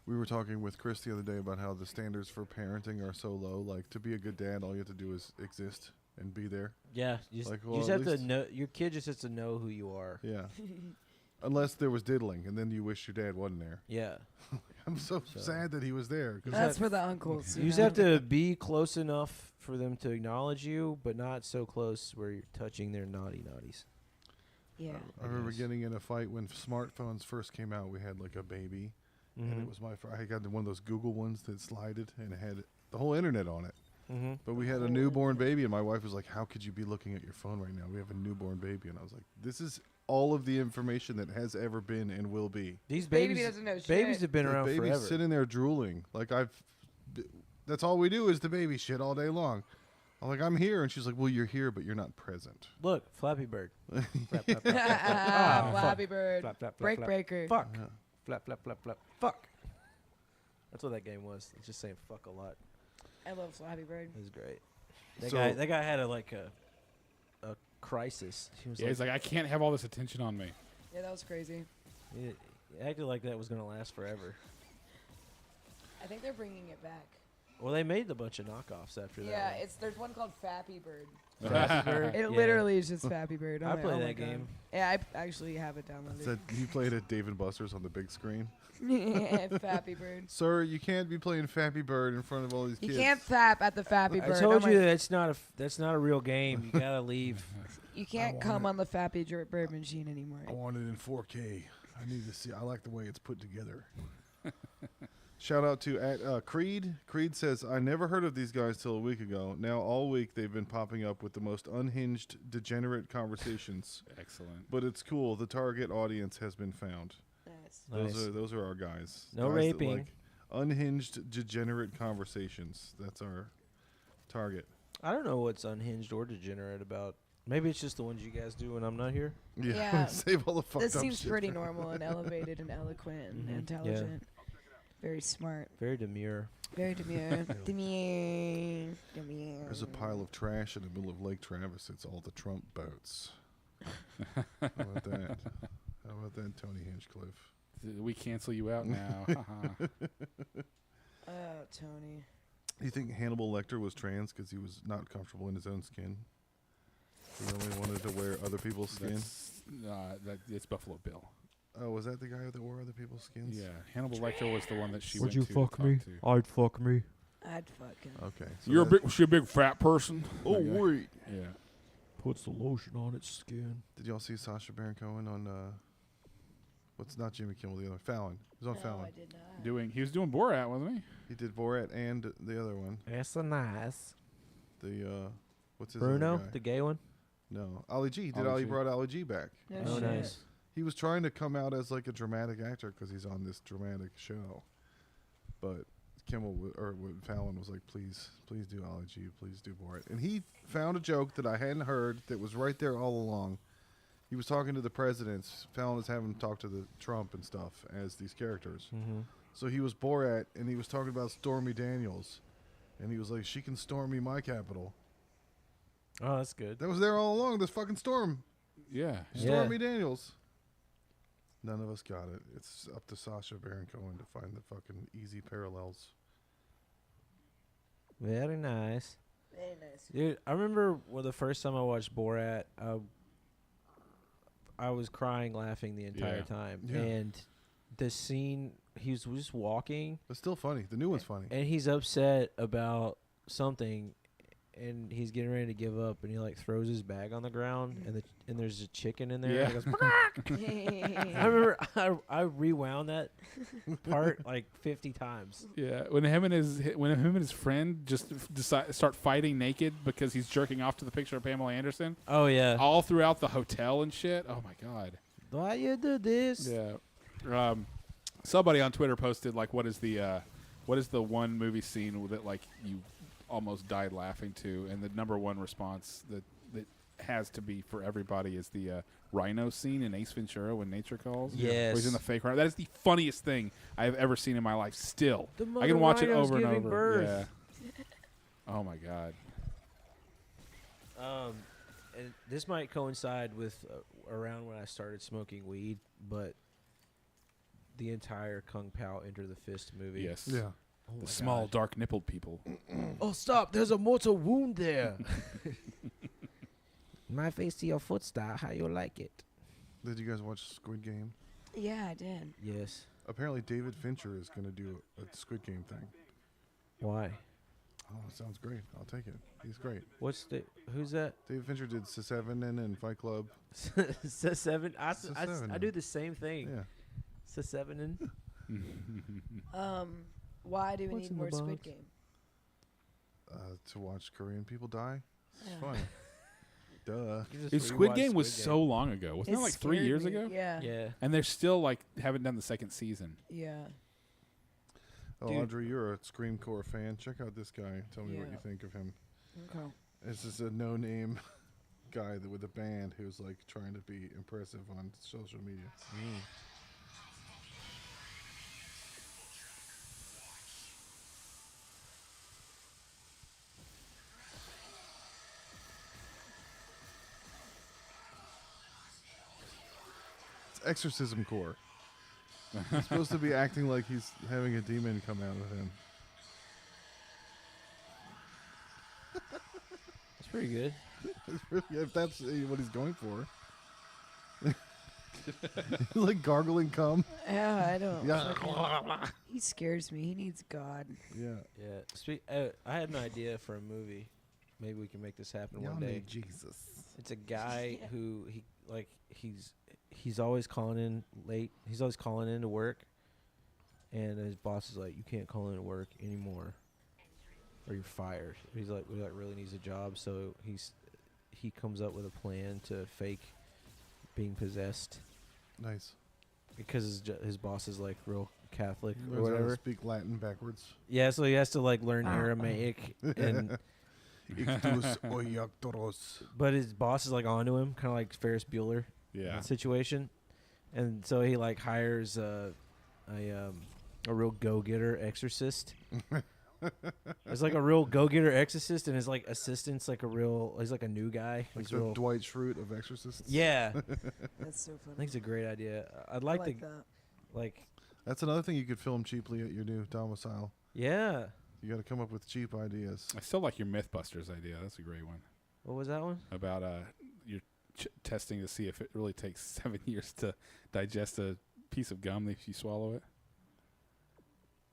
S1: We were talking with Chris the other day about how the standards for parenting are so low. Like, to be a good dad, all you have to do is exist and be there.
S2: Yeah, you just,
S1: Like,
S2: you
S1: well,
S2: just
S1: at
S2: have to
S1: least-
S2: know. Your kid just has to know who you are.
S1: Yeah. Unless there was diddling, and then you wish your dad wasn't there.
S2: Yeah,
S1: I'm so sad that he was there. 'Cause
S4: That's for the uncles.
S2: you just have to be close enough for them to acknowledge you, but not so close where you're touching their naughties.
S4: Yeah.
S1: I remember getting in a fight when smartphones first came out. We had like a baby, and it was I got one of those Google ones that slided, and it had the whole internet on it.
S2: Mm-hmm.
S1: But we had a newborn baby, and my wife was like, "How could you be looking at your phone right now? We have a newborn baby." And I was like, "This is all of the information that has ever been and will be."
S2: These
S4: Baby
S2: babies,
S4: doesn't know shit.
S2: babies have been
S1: The
S2: around
S1: baby's
S2: forever.
S1: sitting there drooling. Like that's all we do is the baby shit all day long. I'm like, I'm here, and she's like, "Well, you're here, but you're not present."
S2: Look, Flappy Bird. Flap, flap, flap, flap, flap.
S4: Ah,
S2: Ah,
S4: Flappy
S2: fuck.
S4: Bird.
S2: Flap, flap, flap,
S4: Break
S2: flap.
S4: breaker.
S2: Fuck.
S1: Yeah.
S2: Flap, flap, flap, flap. Fuck. That's what that game was. It's just saying fuck a lot.
S4: I love Flappy Bird.
S2: It was great. That
S1: So-
S2: guy had a crisis. He was
S3: Yeah, he's like, I can't have all this attention on me.
S4: Yeah, that was crazy.
S2: he acted like that was gonna last forever.
S4: I think they're bringing it back.
S2: Well, they made a bunch of knockoffs after
S4: Yeah,
S2: that.
S4: there's one called Flappy Bird.
S2: Flappy Bird.
S4: It
S2: Yeah.
S4: literally is just Flappy Bird.
S2: I
S4: I'm like,
S2: play
S4: oh my
S2: that
S4: God.
S2: game.
S4: Yeah, I actually have it downloaded.
S1: Said he played at Dave and Buster's on the big screen.
S4: Flappy Bird.
S1: Sir, you can't be playing Flappy Bird in front of all these
S4: You
S1: kids.
S4: can't flap at the Flappy Bird.
S2: I told
S4: I'm
S2: you
S4: like,
S2: that's not a real game. You gotta leave.
S4: you can't
S1: want
S4: come
S1: it.
S4: on the Flappy Bird machine anymore.
S1: I want it in 4K. I need to see. I like the way it's put together. Shout out to Creed. Creed says, "I never heard of these guys till a week ago. Now all week they've been popping up with the most unhinged, degenerate conversations.
S3: Excellent.
S1: But it's cool. The target audience has been found.
S4: Nice.
S2: Nice.
S1: Those are our guys.
S2: No
S1: Guys that
S2: raping.
S1: like unhinged, degenerate conversations. That's our target.
S2: I don't know what's unhinged or degenerate about. Maybe it's just the ones you guys do when I'm not here.
S4: Yeah.
S1: Save all the fucked
S4: This
S1: up
S4: seems
S1: shit
S4: pretty
S1: for-
S4: normal and elevated and eloquent and
S2: Mhm. Yeah.
S4: intelligent. Very smart.
S2: Very demure.
S4: Very demure. Demure. Demure.
S1: There's a pile of trash in the middle of Lake Travis. It's all the Trump boats. How about that? How about that, Tony Hinchcliffe?
S3: We cancel you out now.
S4: Oh, Tony.
S1: Do you think Hannibal Lecter was trans because he was not comfortable in his own skin? He only wanted to wear other people's skin?
S3: It's Buffalo Bill.
S1: Oh, was that the guy that wore other people's skins?
S3: Yeah, Hannibal Lecter was the one that she
S5: Would
S3: went
S5: you
S3: to.
S5: fuck
S3: talk
S5: me?
S3: to.
S5: I'd fuck me.
S4: I'd fuck him.
S1: Okay.
S3: You're a
S1: that-
S3: big, she a big fat person.
S1: Oh,
S3: That guy.
S1: wait.
S3: Yeah.
S5: Puts the lotion on its skin.
S1: Did y'all see Sacha Baron Cohen on, what's not Jimmy Kimmel, the other, Fallon? He was on
S4: No,
S1: Fallon.
S4: I did not.
S3: He was doing Borat, wasn't he?
S1: He did Borat and the other one.
S2: That's a nice.
S1: The, what's his other
S2: Bruno,
S1: guy?
S2: the gay one.
S1: No. Ali G. He did
S3: Ali
S1: Ali
S3: G.
S1: brought Ali G back.
S4: No
S2: Oh,
S4: shit.
S2: nice.
S1: He was trying to come out as like a dramatic actor because he's on this dramatic show, but Fallon was like, please do Ali G, please do Borat, and he found a joke that I hadn't heard that was right there all along. He was talking to the presidents. Fallon was having him talk to the Trump and stuff as these characters.
S2: Mm-hmm.
S1: So he was Borat, and he was talking about Stormy Daniels, and he was like, she can storm me my capital.
S2: Oh, that's good.
S1: That was there all along. This fucking storm.
S3: Yeah.
S2: Yeah.
S1: Stormy Daniels. None of us got it. It's up to Sacha Baron Cohen to find the fucking easy parallels.
S2: Very nice.
S4: Very nice.
S2: Dude, I remember the first time I watched Borat, I was crying laughing the entire
S3: Yeah.
S2: time.
S1: Yeah.
S2: And the scene, he was just walking,
S1: But still funny. The new one's funny.
S2: and he's upset about something, and he's getting ready to give up, and he like throws his bag on the ground, and there's a chicken in there.
S3: Yeah.
S2: And he goes, I remember I rewound that part like 50 times.
S3: Yeah, when him and his friend just start fighting naked because he's jerking off to the picture of Pamela Anderson.
S2: Oh yeah.
S3: All throughout the hotel and shit. Oh my god.
S2: Why you do this?
S3: Yeah. Somebody on Twitter posted like, what is the one movie scene that like you almost died laughing to, and the number one response that has to be for everybody is the rhino scene in Ace Ventura when nature calls.
S2: Yes.
S3: Where he's in the fake rhino. That is the funniest thing I've ever seen in my life. Still,
S2: The
S3: I can watch it
S2: rhino's
S3: over and
S2: giving
S3: over.
S2: birth.
S3: Yeah. Oh my god.
S2: And this might coincide with around when I started smoking weed, but the entire Kung Pao Enter the Fist movie.
S3: Yes.
S1: Yeah.
S2: Oh my
S3: The small,
S2: God.
S3: dark nippled people.
S2: Oh, stop! There's a mortal wound there. My face to your foot style. How you like it?
S1: Did you guys watch Squid Game?
S4: Yeah, I did.
S2: Yes.
S1: Apparently, David Fincher is going to do a Squid Game thing.
S2: Why?
S1: Oh, it sounds great. I'll take it. He's great.
S2: Who's that?
S1: David Fincher did Seven and Fight Club.
S2: Seven. I
S1: Seven.
S2: do the same thing.
S1: Yeah.
S2: Seven.
S4: Why do we
S2: What's
S4: need
S2: in the
S4: more Squid
S2: box?
S4: Game?
S1: To watch Korean people die. It's
S4: Yeah.
S1: fun. Duh.
S3: Dude, Squid Game was so long ago. Wasn't
S4: It
S3: that like 3
S4: scared
S3: years
S4: me.
S3: ago?
S4: Yeah.
S2: Yeah.
S3: And they're still like haven't done the second season.
S4: Yeah.
S1: Oh,
S2: Dude.
S1: Audrey, you're a Screamcore fan. Check out this guy. Tell me what
S4: Yeah.
S1: you think of him.
S4: Okay.
S1: This is a no-name guy with a band who's like trying to be impressive on social media. It's exorcism core. He's supposed to be acting like he's having a demon come out of him.
S2: It's pretty good.
S1: If that's what he's going for. Like gargling cum.
S4: Yeah, I don't.
S1: Yeah.
S4: fucking- he scares me. He needs God.
S1: Yeah.
S2: Yeah. I had an idea for a movie. Maybe we can make this happen
S1: Y'all
S2: one day.
S1: need Jesus.
S2: It's a guy who he's always calling in late. He's always calling in to work, and his boss is like, "You can't call in to work anymore, or you're fired." He's like, "We like really needs a job," so he comes up with a plan to fake being possessed
S1: Nice.
S2: because his boss is like real Catholic or
S1: Learns how to
S2: whatever.
S1: speak Latin backwards.
S2: Yeah, so he has to like learn Aramaic and.
S1: Ictus oiactoros.
S2: But his boss is like onto him, kind of like Ferris Bueller
S3: Yeah.
S2: situation, and so he like hires a real go-getter exorcist. It's like a real go-getter exorcist, and his like assistant's like he's like a new guy.
S1: Like
S2: He's
S1: the
S2: real,
S1: Dwight Schrute of Exorcists.
S2: yeah.
S4: That's so
S2: I
S4: funny.
S2: think it's a great idea. I'd
S4: I
S2: like,
S4: like
S2: to
S4: that.
S2: like,
S1: That's another thing you could film cheaply at your new domicile.
S2: yeah.
S1: You got to come up with cheap ideas.
S3: I still like your MythBusters idea. That's a great one.
S2: What was that one?
S3: About you're testing to see if it really takes 7 years to digest a piece of gum if you swallow it.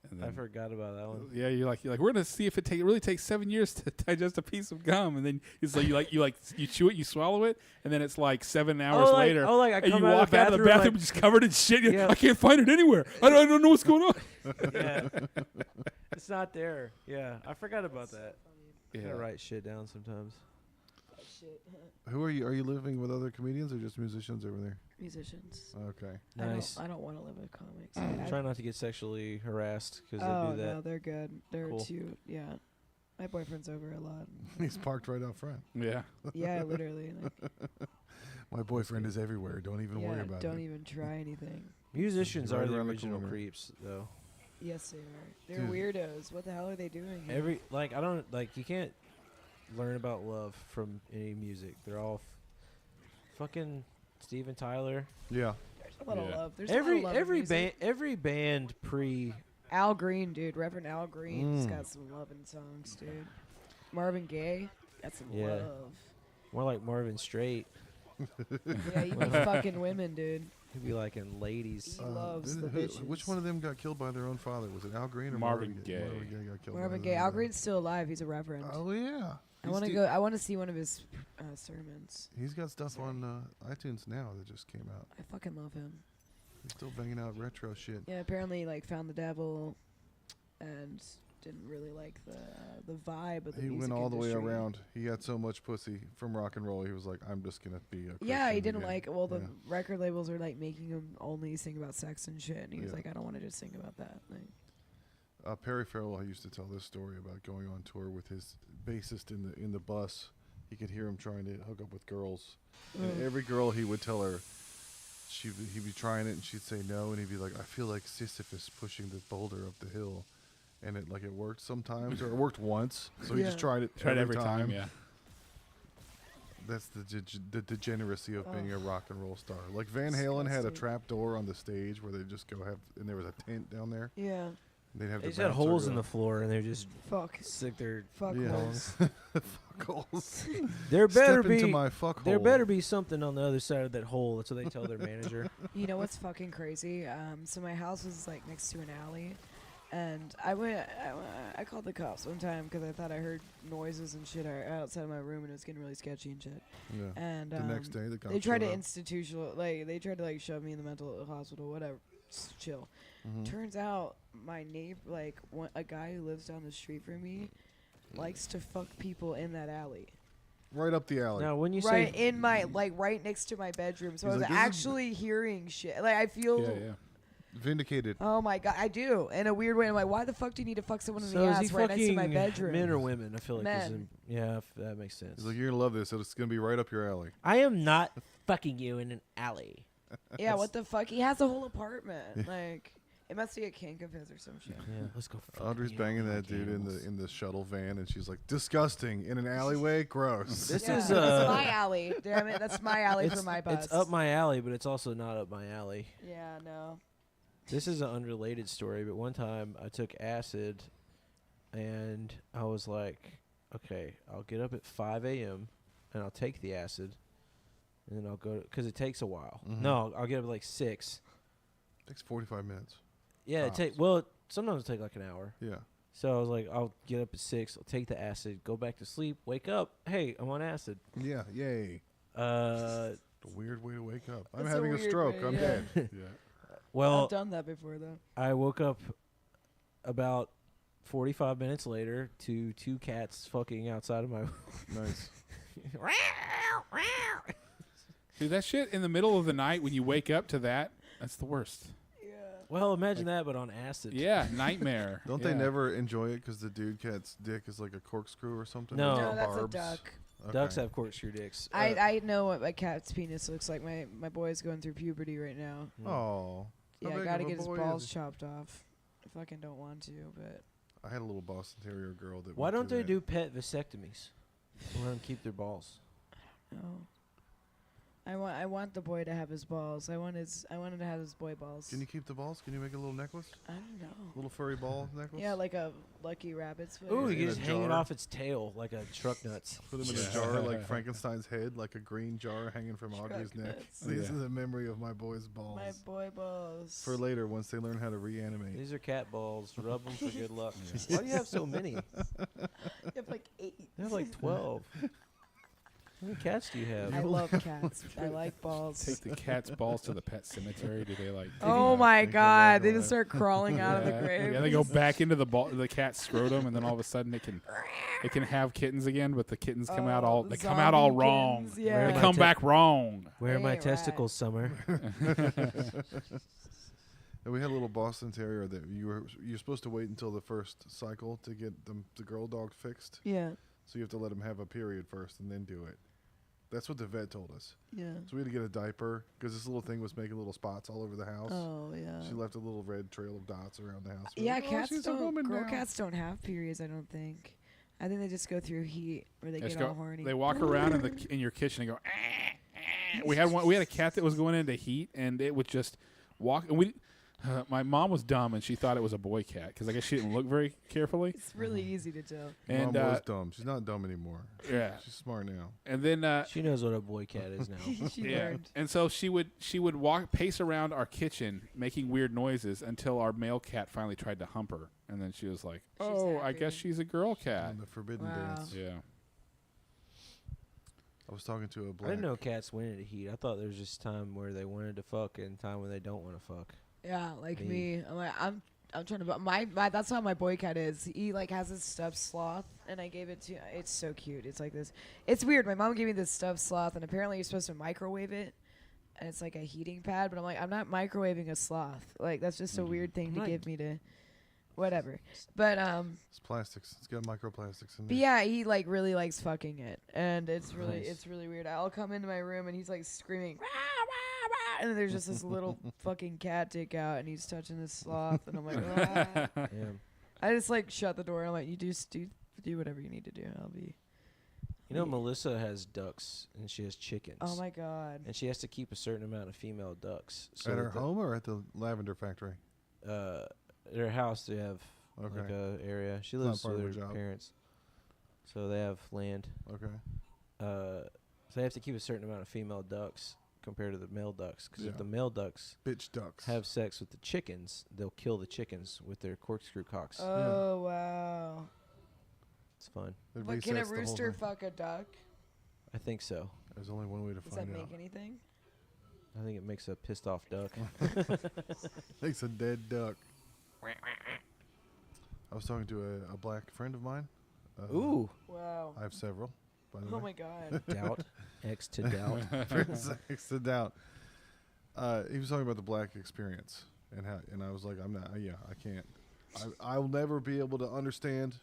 S3: And
S2: I forgot about that one.
S3: Yeah, you're like we're gonna see if it really takes 7 years to digest a piece of gum, and then it's like you chew it, you swallow it, and then it's like 7 hours later.
S2: I
S3: And you
S2: come out
S3: walk out of the bathroom just covered in shit.
S2: Yeah.
S3: I can't find it anywhere. I don't know what's going on.
S2: yeah. It's not there. Yeah, I forgot about that. I
S3: Yeah.
S2: gotta write shit down sometimes.
S4: Shit.
S1: Who are you? Are you living with other comedians or just musicians over there?
S4: Musicians.
S1: Okay.
S2: Nice.
S4: I don't want to live with comics.
S2: Try not to get sexually harassed because
S4: Oh
S2: they do that.
S4: no, they're good. They're
S2: Cool.
S4: too. Yeah. My boyfriend's over a lot.
S1: He's parked right out front.
S3: Yeah.
S4: Yeah, literally. Like,
S1: My boyfriend is everywhere. Don't even worry
S4: yeah,
S1: about
S4: don't
S1: it.
S4: even try anything.
S2: Musicians
S1: Right
S2: are the
S1: around the
S2: original
S1: corner.
S2: creeps, though.
S4: Yes, they are. They're
S1: Dude.
S4: weirdos. What the hell are they doing? Here?
S2: You can't learn about love from any music. They're all fucking Steven Tyler.
S1: Yeah.
S4: There's a lot of
S3: Yeah.
S4: love. There's a lot of love in music.
S2: Every band pre.
S4: Al Green, dude. Reverend Al Green's
S1: Mm.
S4: got some loving songs, dude. Marvin Gaye, got some
S2: Yeah.
S4: love.
S2: More like Marvin Straight.
S4: Yeah, he be fucking women, dude.
S2: He'd be liking ladies.
S4: He loves the
S1: Which
S4: bitches.
S1: one of them got killed by their own father? Was it Al Green or
S3: Marvin Gaye.
S1: Marvin Gaye got killed.
S4: Marvin
S1: by
S4: Gaye.
S1: his own
S4: Al
S1: father.
S4: Green's still alive. He's a reverend.
S1: Oh yeah.
S4: I want to go. I want to see one of his sermons.
S1: He's got stuff on iTunes now that just came out.
S4: I fucking love him.
S1: He's still banging out retro shit.
S4: Yeah, apparently like found the devil, and didn't really like the vibe of the
S1: He
S4: music
S1: went all the way
S4: industry.
S1: around. He had so much pussy from rock and roll. He was like, I'm just gonna be a
S4: Yeah, he
S1: Christian
S4: didn't
S1: again.
S4: like. Well, the
S1: Yeah.
S4: record labels are like making him only sing about sex and shit, and he was
S1: Yeah.
S4: like, I don't want to just sing about that. Like,
S1: Perry Farrell used to tell this story about going on tour with his bassist in the bus. He could hear him trying to hook up with girls, and every girl he would tell her, he'd be trying it, and she'd say no, and he'd be like, I feel like Sisyphus pushing the boulder up the hill, and it worked sometimes, or it worked once, so he just
S4: Yeah.
S1: tried it
S3: Tried every time. Yeah.
S1: That's the degeneracy of being a
S4: Ugh.
S1: rock and roll star. Like Van Halen had a
S4: Disgusting.
S1: trap door on the stage where they just go have, and there was a tent down there.
S4: yeah,
S1: And they'd have
S2: They
S1: the
S2: just had
S1: bouncer
S2: holes
S1: go-
S2: in the floor, and they just
S4: fuck,
S2: stick their.
S4: fuck
S1: Yeah.
S4: holes.
S1: holes.
S2: There better
S1: Step into
S2: be.
S1: my fuck
S2: There
S1: hole.
S2: better be something on the other side of that hole. That's what they tell their manager.
S4: You know what's fucking crazy? So my house was like next to an alley, and I called the cops one time because I thought I heard noises and shit outside of my room, and it was getting really sketchy and shit.
S1: Yeah.
S4: And
S1: The next day, the cops
S4: they tried
S1: showed
S4: to
S1: up.
S4: they tried to like shove me in the mental hospital, whatever. Just chill.
S1: Mhm.
S4: Turns out my neighbor, a guy who lives down the street from me, likes to fuck people in that alley.
S1: Right up the alley.
S2: Now, when you
S4: Right
S2: say
S4: in my right next to my bedroom. So
S1: He's
S4: I was
S1: like, "This is
S4: actually hearing shit. Like I feel.
S3: Yeah. Yeah.
S1: Vindicated.
S4: Oh my god, I do in a weird way. I'm like, why the fuck do you need to fuck someone in
S2: so
S4: the
S2: is he
S4: ass right next to my
S2: fucking
S4: bedroom?
S2: men or women? I feel like is
S4: Men.
S2: yeah, if that makes sense.
S1: He's like, you're gonna love this. It's gonna be right up your alley.
S2: I am not fucking you in an alley.
S4: Yeah, what the fuck? He has a whole apartment. Like, it must be a kink of his or some shit.
S2: Yeah, let's go. fuck
S1: Audrey's
S2: you
S1: banging
S2: like
S1: that dude
S2: animals.
S1: in the shuttle van, and she's like, disgusting in an alleyway. Gross.
S2: This
S4: Yeah,
S2: is
S4: that's my alley. Damn it, that's my alley for my bus.
S2: It's up my alley, but it's also not up my alley.
S4: Yeah, no.
S2: This is an unrelated story, but one time I took acid, and I was like, okay, I'll get up at 5 a.m. and I'll take the acid, and then I'll go because it takes a while.
S1: Mhm.
S2: No, I'll get up at like 6.
S1: Takes 45 minutes.
S2: Yeah,
S1: Tops.
S2: sometimes it take like an hour.
S1: Yeah.
S2: So I was like, I'll get up at 6, I'll take the acid, go back to sleep, wake up, hey, I'm on acid.
S1: Yeah. Yay.
S2: Uh,
S1: A weird way to wake up. I'm
S4: That's a
S1: having a
S4: weird
S1: stroke.
S4: way,
S1: I'm
S4: yeah.
S1: dead.
S3: Yeah.
S2: well,
S4: I've done that before though.
S2: I woke up about 45 minutes later to 2 cats fucking outside of my.
S1: Nice.
S3: Dude, that shit in the middle of the night when you wake up to that, that's the worst.
S4: Yeah.
S2: Well, imagine that, but on acid.
S3: Yeah, nightmare.
S1: Don't
S3: Yeah.
S1: they never enjoy it because the dude cat's dick is like a corkscrew or something?
S2: No.
S1: With
S4: No, that's a
S1: barbs?
S4: duck.
S1: Okay.
S2: Ducks have corkscrew dicks.
S4: I know what my cat's penis looks like. My boy's going through puberty right now.
S1: Oh.
S4: Yeah,
S1: How
S4: I
S1: big
S4: gotta
S1: of a
S4: get his
S1: boy
S4: balls
S1: is he?
S4: chopped off. I fucking don't want to, but
S1: I had a little Boston Terrier girl that.
S2: Why
S1: went
S2: don't
S1: through
S2: they
S1: that.
S2: do pet vasectomies? Let them keep their balls.
S4: no. I want the boy to have his balls. I wanted to have his boy balls.
S1: Can you keep the balls? Can you make a little necklace?
S4: I don't know.
S1: Little furry ball necklace?
S4: Yeah, like a lucky rabbit's foot.
S2: Ooh,
S1: in
S2: you can
S1: a
S2: just hang it
S1: jar.
S2: off its tail like a truck nuts.
S1: Put them in a
S3: Yeah.
S1: jar like Frankenstein's head, like a green jar hanging from Audrey's
S4: Truck
S1: neck.
S4: nuts.
S1: These
S3: Yeah.
S1: are the memory of my boy's balls.
S4: My boy balls.
S1: For later, once they learn how to reanimate.
S2: These are cat balls. Rub them for good luck. Why do you have so many?
S4: You have like 8.
S2: You have like 12. How many cats do you have?
S4: I love cats. I like balls.
S3: Take the cat's balls to the pet cemetery. Do they like?
S4: Oh
S3: yeah.
S4: my
S1: Think
S4: god!
S1: about
S4: They
S1: that.
S4: just start crawling out of the
S3: Yeah.
S4: grave.
S3: Yeah, they go back into the cat's scrotum, and then all of a sudden it can have kittens again, but the kittens come out all
S4: the
S3: come out all
S4: zombie
S3: wrong.
S4: kittens, yeah.
S3: They come back wrong.
S2: Where are my
S4: Hey, right.
S2: testicles, Summer?
S1: And we had a little Boston Terrier that you're supposed to wait until the first cycle to get the girl dog fixed.
S4: Yeah,
S1: So you have to let him have a period first and then do it. That's what the vet told us.
S4: yeah.
S1: So we had to get a diaper because this little thing was making little spots all over the house.
S4: Oh yeah.
S1: She left a little red trail of dots around the house. We're
S4: Yeah,
S1: like, "Oh,
S4: cats
S1: she's a
S4: don't.
S1: woman
S4: Girl
S1: now."
S4: cats don't have periods. I don't think. I think they just go through heat where they
S3: They
S4: get
S3: just
S4: all horny.
S3: They walk around in your kitchen and go. We had a cat that was going into heat, and it would just walk. And my mom was dumb, and she thought it was a boy cat because I guess she didn't look very carefully.
S4: It's really easy to tell.
S3: And
S1: Mom was dumb. She's not dumb anymore.
S3: yeah,
S1: She's smart now.
S3: and then
S2: She knows what a boy cat is now.
S4: She
S3: yeah,
S4: learned.
S3: and so she would pace around our kitchen making weird noises until our male cat finally tried to hump her, and then she was like,
S4: She's
S3: "Oh, I
S4: happy.
S3: guess she's a girl cat."
S1: On the forbidden
S4: Wow.
S1: dance.
S3: Yeah,
S1: I was talking to a
S2: I
S1: black.
S2: didn't know cats went into heat. I thought there was just time where they wanted to fuck and time when they don't want to fuck.
S4: Yeah, like
S2: Me.
S4: me. I'm like I'm trying to. My that's how my boy cat is. He like has this stuffed sloth, and I gave it to. It's so cute. It's like this. It's weird. My mom gave me this stuffed sloth, and apparently you're supposed to microwave it, and it's like a heating pad. But I'm like, I'm not microwaving a sloth. Like that's just a weird thing to
S2: Right.
S4: give me to, whatever. But
S1: It's plastics. It's got microplastics in
S4: But
S1: there.
S4: yeah, he like really likes fucking it, and it's really
S2: Nice.
S4: it's really weird. I'll come into my room and he's like screaming, "Rah, rah, rah," and there's just this little fucking cat dick out, and he's touching this sloth, and I'm like, "Ah."
S2: Yeah.
S4: I just like shut the door and I'm like, you do whatever you need to do. I'll be.
S2: You know, Melissa has ducks and she has chickens.
S4: Oh my god.
S2: And she has to keep a certain amount of female ducks. So
S1: At her
S2: that the-
S1: home or at the lavender factory?
S2: At her house, they have like
S1: Okay.
S2: a area. She
S1: Not
S2: lives
S1: part
S2: with
S1: of
S2: her
S1: her job.
S2: parents, so they have land.
S1: Okay.
S2: So they have to keep a certain amount of female ducks compared to the male ducks. Because
S1: Yeah.
S2: if the male ducks
S1: Bitch ducks.
S2: have sex with the chickens, they'll kill the chickens with their corkscrew cocks.
S4: Oh wow.
S2: It's fun.
S1: It
S4: But can a
S1: resets the whole
S4: rooster
S1: thing.
S4: fuck a duck?
S2: I think so.
S1: There's only one way to
S4: Does that
S1: find
S4: make
S1: out.
S4: anything?
S2: I think it makes a pissed off duck.
S1: Makes a dead duck. I was talking to a black friend of mine.
S2: Ooh,
S4: Wow.
S1: I have several, by the
S4: Oh
S1: way.
S4: my god.
S2: doubt. X to doubt.
S1: Sex to doubt. He was talking about the black experience and how, and I was like, I'm not. Yeah, I can't. I'll never be able to understand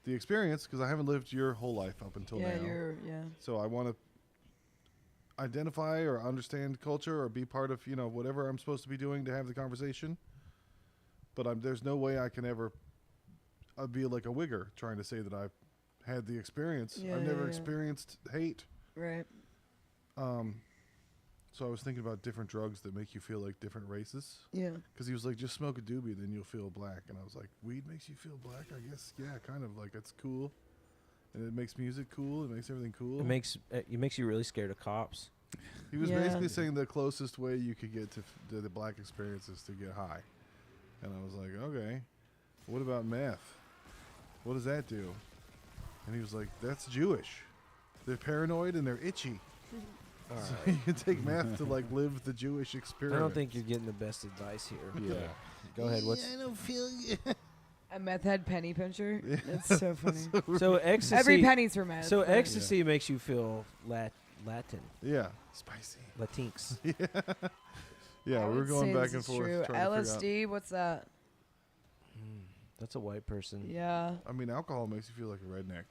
S1: the experience because I haven't lived your whole life up until
S4: Yeah,
S1: now.
S4: yeah.
S1: So I want to identify or understand culture or be part of whatever I'm supposed to be doing to have the conversation. But there's no way I can ever be like a wigger trying to say that I've had the experience.
S4: Yeah,
S1: I've never
S4: yeah.
S1: experienced hate.
S4: Right.
S1: So I was thinking about different drugs that make you feel like different races.
S4: Yeah.
S1: Because he was like, just smoke a doobie, then you'll feel black. And I was like, weed makes you feel black? I guess, yeah, kind of. Like, it's cool. And it makes music cool. It makes everything cool.
S2: It makes you really scared of cops.
S1: He was
S4: Yeah.
S1: basically saying the closest way you could get to the black experience is to get high. And I was like, okay, what about meth? What does that do? And he was like, that's Jewish. They're paranoid and they're itchy. So you can take meth to like live the Jewish experience.
S2: I don't think you're getting the best advice here.
S3: Yeah.
S2: Go ahead. What's
S1: I don't feel
S4: A meth head penny pincher.
S1: Yeah.
S4: That's so funny.
S2: so ecstasy?
S4: Every penny's for meth.
S2: So
S4: but-
S2: ecstasy makes you feel Latin,
S1: Yeah, spicy.
S2: Latinx.
S1: Yeah,
S4: I
S1: we were
S4: would
S1: going
S4: say
S1: back
S4: this
S1: and
S4: is
S1: forth
S4: true.
S1: trying to figure out.
S4: LSD, what's that?
S2: That's a white person.
S4: Yeah.
S1: I mean, alcohol makes you feel like a redneck.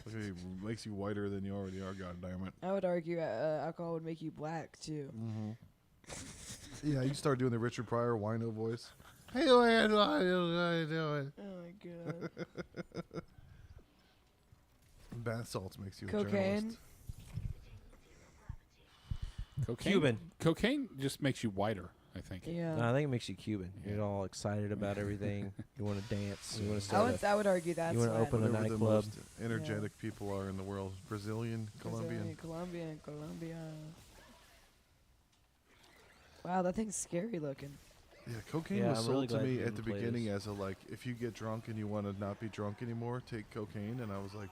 S1: Like it makes you whiter than you already are. God damn it.
S4: I would argue alcohol would make you black too.
S1: Mm-hmm. Yeah, you start doing the Richard Pryor wino voice. Hey, man, what are you doing?
S4: Oh my god.
S1: Bath salts makes you a
S4: Cocaine.
S1: journalist.
S3: Cocaine.
S2: Cuban.
S3: Cocaine just makes you whiter, I think.
S4: Yeah.
S2: No, I think it makes you Cuban. You're all excited about everything. You want to dance. You want to
S4: I
S2: start.
S4: would I would argue that's
S2: You wanna
S4: what.
S2: open a
S1: Whatever the
S2: nightclub.
S1: most energetic people are in the world. Brazilian, Colombian.
S4: Colombia. Wow, that thing's scary looking.
S1: Yeah, cocaine
S2: Yeah,
S1: was
S2: I'm
S1: sold
S2: really
S1: to
S2: glad
S1: me
S2: you
S1: at
S2: didn't
S1: the
S2: play
S1: beginning
S2: this.
S1: as a like, if you get drunk and you want to not be drunk anymore, take cocaine. And I was like,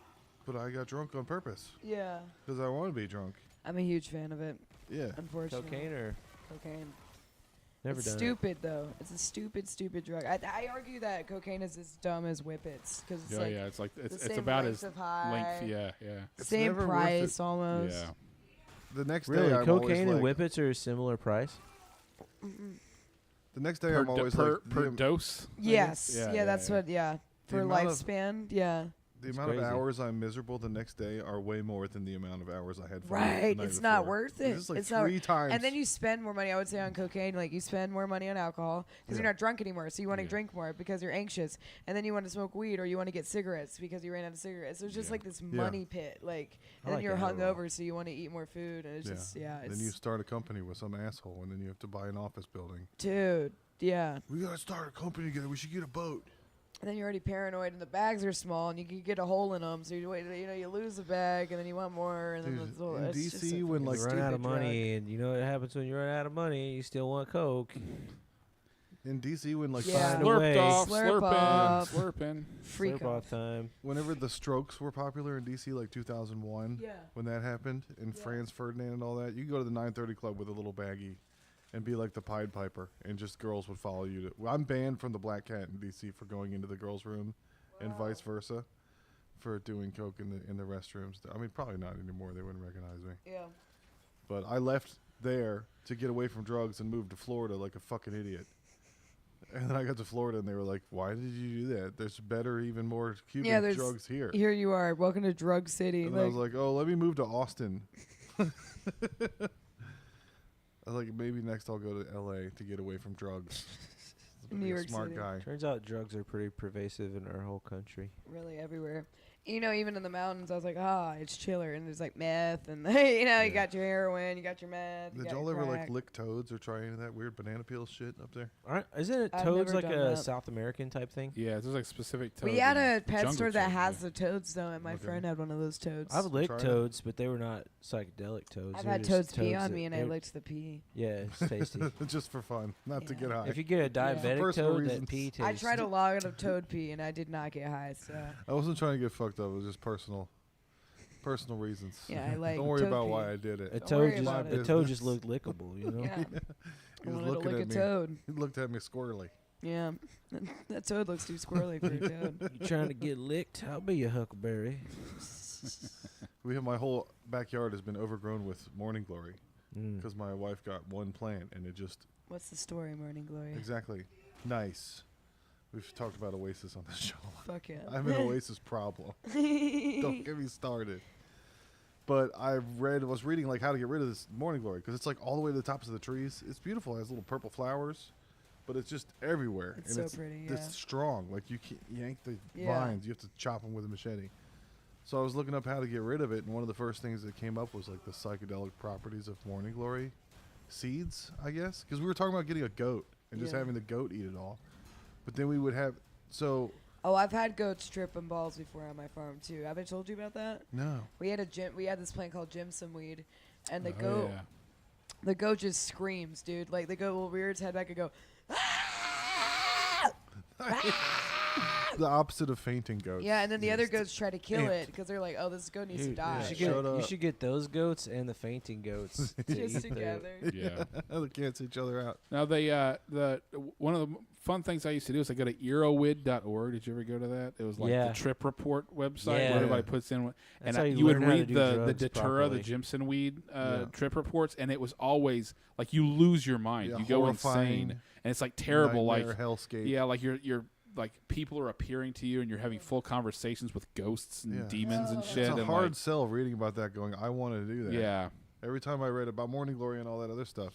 S1: but I got drunk on purpose
S4: Yeah.
S1: because I want to be drunk.
S4: I'm a huge fan of it,
S1: Yeah.
S4: unfortunately.
S2: Cocaine or
S4: Cocaine.
S2: never
S4: It's
S2: done
S4: stupid though. It's a stupid drug. I argue that cocaine is as dumb as whippets because it's
S3: Yeah,
S4: like
S3: yeah. It's like
S4: the
S3: it's
S4: same
S3: about
S4: length
S3: as
S4: of high,
S3: length. Yeah, yeah,
S1: It's
S4: same
S1: never worth
S4: price
S1: it.
S4: almost.
S3: yeah.
S1: The next
S2: Really,
S1: day, I'm
S2: cocaine
S1: always
S2: and
S1: like,
S2: whippets are a similar price.
S1: the next day
S3: Per,
S1: I'm always
S3: per,
S1: like,
S3: per
S1: the,
S3: dose. I
S4: Yes.
S3: guess?
S4: Yeah,
S3: Yeah,
S4: that's
S3: yeah.
S4: what. Yeah. For
S1: amount of-
S4: lifespan. Yeah.
S1: the
S2: It's
S1: amount of
S2: crazy.
S1: hours I'm miserable the next day are way more than the amount of hours I had.
S4: Right.
S1: The night
S4: It's not
S1: before.
S4: worth it.
S1: It's like
S4: It's not.
S1: three times.
S4: And then you spend more money. I would say on cocaine, like you spend more money on alcohol because
S1: Yeah.
S4: you're not drunk anymore. So you want to
S3: Yeah.
S4: drink more because you're anxious, and then you want to smoke weed or you want to get cigarettes because you ran out of cigarettes. So it's just
S3: Yeah.
S4: like this money pit. Like,
S2: I
S4: and then
S2: like
S4: you're
S2: Adderall.
S4: hungover, so you want to eat more food, and it's just
S1: then
S4: It's
S1: you start a company with some asshole, and then you have to buy an office building.
S4: dude. Yeah.
S1: We gotta start a company together. We should get a boat.
S4: And then you're already paranoid, and the bags are small, and you can get a hole in them. So you wait, you lose a bag, and then you want more, and then
S1: Dude,
S4: it's all,
S1: in
S4: it's just
S1: DC
S4: a
S1: when,
S4: fucking
S1: like,
S2: You run out of
S4: stupid drug.
S2: money, and you know what happens when you run out of money. You still want coke.
S1: In DC, when like
S4: Yeah.
S2: Find a way.
S3: Slurped off,
S4: Slurp off.
S3: slurping.
S4: Freak
S2: Slurp off time.
S1: whenever the Strokes were popular in DC, like 2001, when that happened, and Franz Ferdinand and all that, you could go to the 930 Club with a little baggie and be like the Pied Piper, and just girls would follow you. Well, I'm banned from the Black Cat in DC for going into the girls' room, and vice versa, for doing coke in the restrooms. I mean, probably not anymore. They wouldn't recognize me.
S4: Yeah.
S1: But I left there to get away from drugs and moved to Florida like a fucking idiot. And then I got to Florida, and they were like, "Why did you do that? There's better, even more Cuban
S4: there's
S1: drugs here."
S4: Here you are. Welcome to Drug City.
S1: And I was like, "Oh, let me move to Austin." I was like, maybe next I'll go to L.A. to get away from drugs.
S4: New York
S1: smart
S4: City.
S1: guy.
S2: Turns out drugs are pretty pervasive in our whole country.
S4: Really everywhere. You know, even in the mountains, I was like, it's chiller. And there's like meth, and you
S1: Yeah.
S4: got your heroin, you got your meth. You
S1: Did
S4: got
S1: y'all
S4: your
S1: ever like
S4: crack.
S1: lick toads or try any of that weird banana peel shit up there?
S2: Isn't it
S4: I've
S2: toads
S4: never
S2: like
S4: done
S2: a
S4: that.
S2: South American type thing?
S3: Yeah, there's like specific toads.
S4: We had
S3: in
S4: a pet
S3: jungle
S4: store that
S3: toads,
S4: has
S3: yeah.
S4: the toads, though, and my
S1: Okay.
S4: friend had one of those toads.
S2: I've licked
S1: Tried it.
S2: toads, but they were not psychedelic toads.
S4: I've
S2: They were
S4: had
S2: just
S4: toads pee on
S2: that-
S4: me, and I
S2: they-
S4: licked the pee.
S2: Yeah, it's tasty.
S1: Just for fun, not to
S4: Yeah.
S1: get high.
S2: If you get a diabetic
S1: personal
S2: toad,
S1: reasons.
S2: that pee tastes.
S4: I tried a lot of toad pee, and I did not get high, so
S1: I wasn't trying to get fucked up. It was just personal reasons.
S4: yeah, I like
S1: Don't worry
S4: toad
S1: about
S4: pee.
S1: why I did it.
S2: A
S4: Don't worry
S2: toad
S4: about
S2: just
S4: it.
S2: a toad just looked lickable, you know.
S4: Yeah.
S1: He
S4: I
S1: was
S4: wanted to
S1: looking
S4: lick a
S1: at me.
S4: toad.
S1: He looked at me squirrely.
S4: Yeah. That toad looks too squirrely for a toad.
S2: You trying to get licked? I'll be a huckleberry.
S1: My whole backyard has been overgrown with morning glory
S2: Mm.
S1: because my wife got one plant and it just
S4: What's the story, Morning Glory?
S1: exactly nice. We've talked about Oasis on this show.
S4: Fuck yeah.
S1: I'm an Oasis problem. Don't get me started. But I was reading like how to get rid of this morning glory because it's like all the way to the tops of the trees. It's beautiful. It has little purple flowers, but it's just everywhere.
S4: It's so pretty, yeah.
S1: It's strong. Like you can't yank the
S4: Yeah.
S1: vines. You have to chop them with a machete. So I was looking up how to get rid of it, and one of the first things that came up was like the psychedelic properties of morning glory seeds, I guess, because we were talking about getting a goat and just
S4: Yeah.
S1: having the goat eat it all. But then we would have
S4: Oh, I've had goats tripping balls before on my farm too. Have I told you about that?
S1: no.
S4: We had this plant called Jimson weed, and the
S3: Oh,
S4: goat,
S3: yeah.
S4: the goat just screams, dude. Like the goat will rear its head back and go.
S1: The opposite of fainting goats.
S4: Yeah, and then the other
S1: Just
S4: goats try to kill
S1: amped.
S4: it because they're like, "Oh, this goat needs to
S2: Dude,
S4: die."
S1: Shut up.
S2: you should get those goats and the fainting goats to
S4: Just
S2: eat the-
S4: together.
S3: Yeah.
S1: They cancel each other out.
S3: Now one of the fun things I used to do is I go to Eurowid.org. Did you ever go to that? It was like
S2: Yeah.
S3: the trip report website
S2: Yeah.
S3: where everybody puts in,
S2: That's
S3: and
S2: how
S3: you would
S2: learn how to
S3: read
S2: do
S3: the
S2: drugs
S3: Datura, the
S2: properly.
S3: Jimson weed
S1: Yeah.
S3: trip reports, and it was always like you lose your mind,
S1: Yeah,
S3: you go
S1: horrifying
S3: insane, and it's like terrible. Like
S1: nightmare hellscape.
S3: yeah, like you're like people are appearing to you, and you're having full conversations with ghosts and
S1: Yeah.
S3: demons and
S4: Oh,
S3: shit.
S1: It's a
S3: and
S1: hard
S3: like,
S1: sell reading about that going, I want to do that.
S3: yeah.
S1: Every time I read about morning glory and all that other stuff,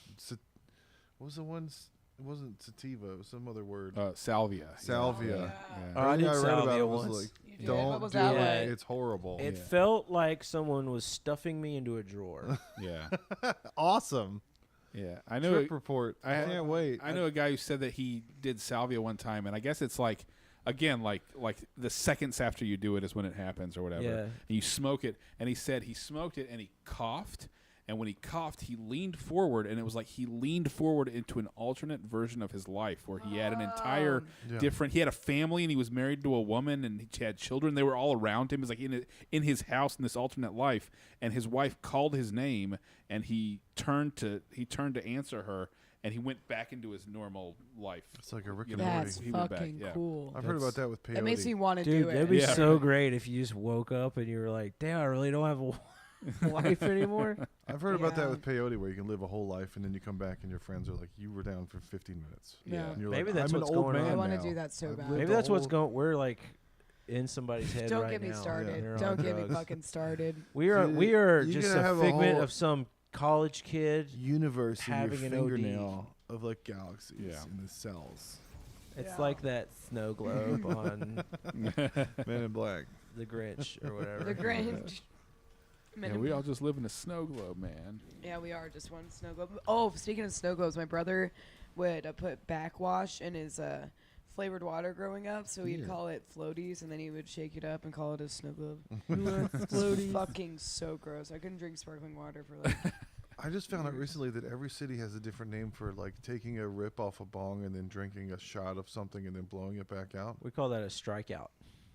S1: what was the one? It wasn't sativa. It was some other word.
S3: Salvia.
S1: Salvia.
S3: Yeah.
S2: Oh, I
S1: Everything
S2: did
S1: read about
S2: salvia
S1: it was
S2: once.
S1: like,
S4: You did? What
S1: don't
S4: was
S1: do
S4: that
S1: it.
S2: like?
S1: It's horrible.
S2: It
S3: Yeah.
S2: felt like someone was stuffing me into a drawer.
S3: Yeah.
S1: Awesome.
S3: Yeah. I know.
S1: Trip report. I can't wait.
S3: I know a guy who said that he did salvia one time, and I guess it's like, again, like the seconds after you do it is when it happens or whatever.
S2: Yeah.
S3: And you smoke it, and he said he smoked it and he coughed, and when he coughed, he leaned forward, and it was like he leaned forward into an alternate version of his life where he had an entire
S1: Yeah.
S3: different. He had a family, and he was married to a woman, and he had children. They were all around him. It was like in his house in this alternate life, and his wife called his name, and he turned to answer her. And he went back into his normal life.
S1: It's like a Rick
S3: You
S1: and
S3: know,
S1: Morty.
S4: That's
S3: he went back,
S4: fucking
S3: yeah.
S4: cool.
S1: I've heard about that with peyote.
S4: It makes me want to
S2: Dude,
S4: do
S2: that'd
S4: it.
S2: be
S3: Yeah.
S2: so great if you just woke up and you were like, damn, I really don't have a life anymore.
S1: I've heard about that
S4: Yeah.
S1: with peyote, where you can live a whole life and then you come back and your friends are like, "You were down for 15 minutes."
S4: Yeah.
S1: And you're
S2: Maybe
S1: like,
S2: that's
S1: I'm
S2: what's
S1: an old
S2: going on.
S1: man
S4: I want to
S1: now.
S4: do that so
S1: I've
S4: bad.
S1: lived
S2: Maybe
S1: a
S2: that's what's
S1: whole-
S2: going. We're like in somebody's head
S4: Don't
S2: right
S4: get me
S2: now.
S4: started.
S2: They're on
S4: Don't get me
S2: drugs.
S4: fucking started.
S2: We are
S1: You
S2: just
S1: gotta
S2: a
S1: have a
S2: figment
S1: whole-
S2: of some college kid.
S1: universe in
S2: Having
S1: your
S2: an OD.
S1: fingernail of like galaxies
S3: Yeah.
S1: in the cells.
S2: It's
S4: Yeah.
S2: like that snow globe on
S1: Men in Black.
S2: the Grinch or whatever.
S4: The Grange.
S3: Yeah, we all just live in a snow globe, man.
S4: Yeah, we are just one snow globe. Oh, speaking of snow globes, my brother would put backwash in his flavored water growing up, so he'd
S1: Yeah.
S4: call it floaties, and then he would shake it up and call it a snow globe.
S2: floaties.
S4: Fucking so gross. I couldn't drink sparkling water for like
S1: I just found out recently that every city has a different name for like taking a rip off a bong and then drinking a shot of something and then blowing it back out.
S2: We call that a strikeout.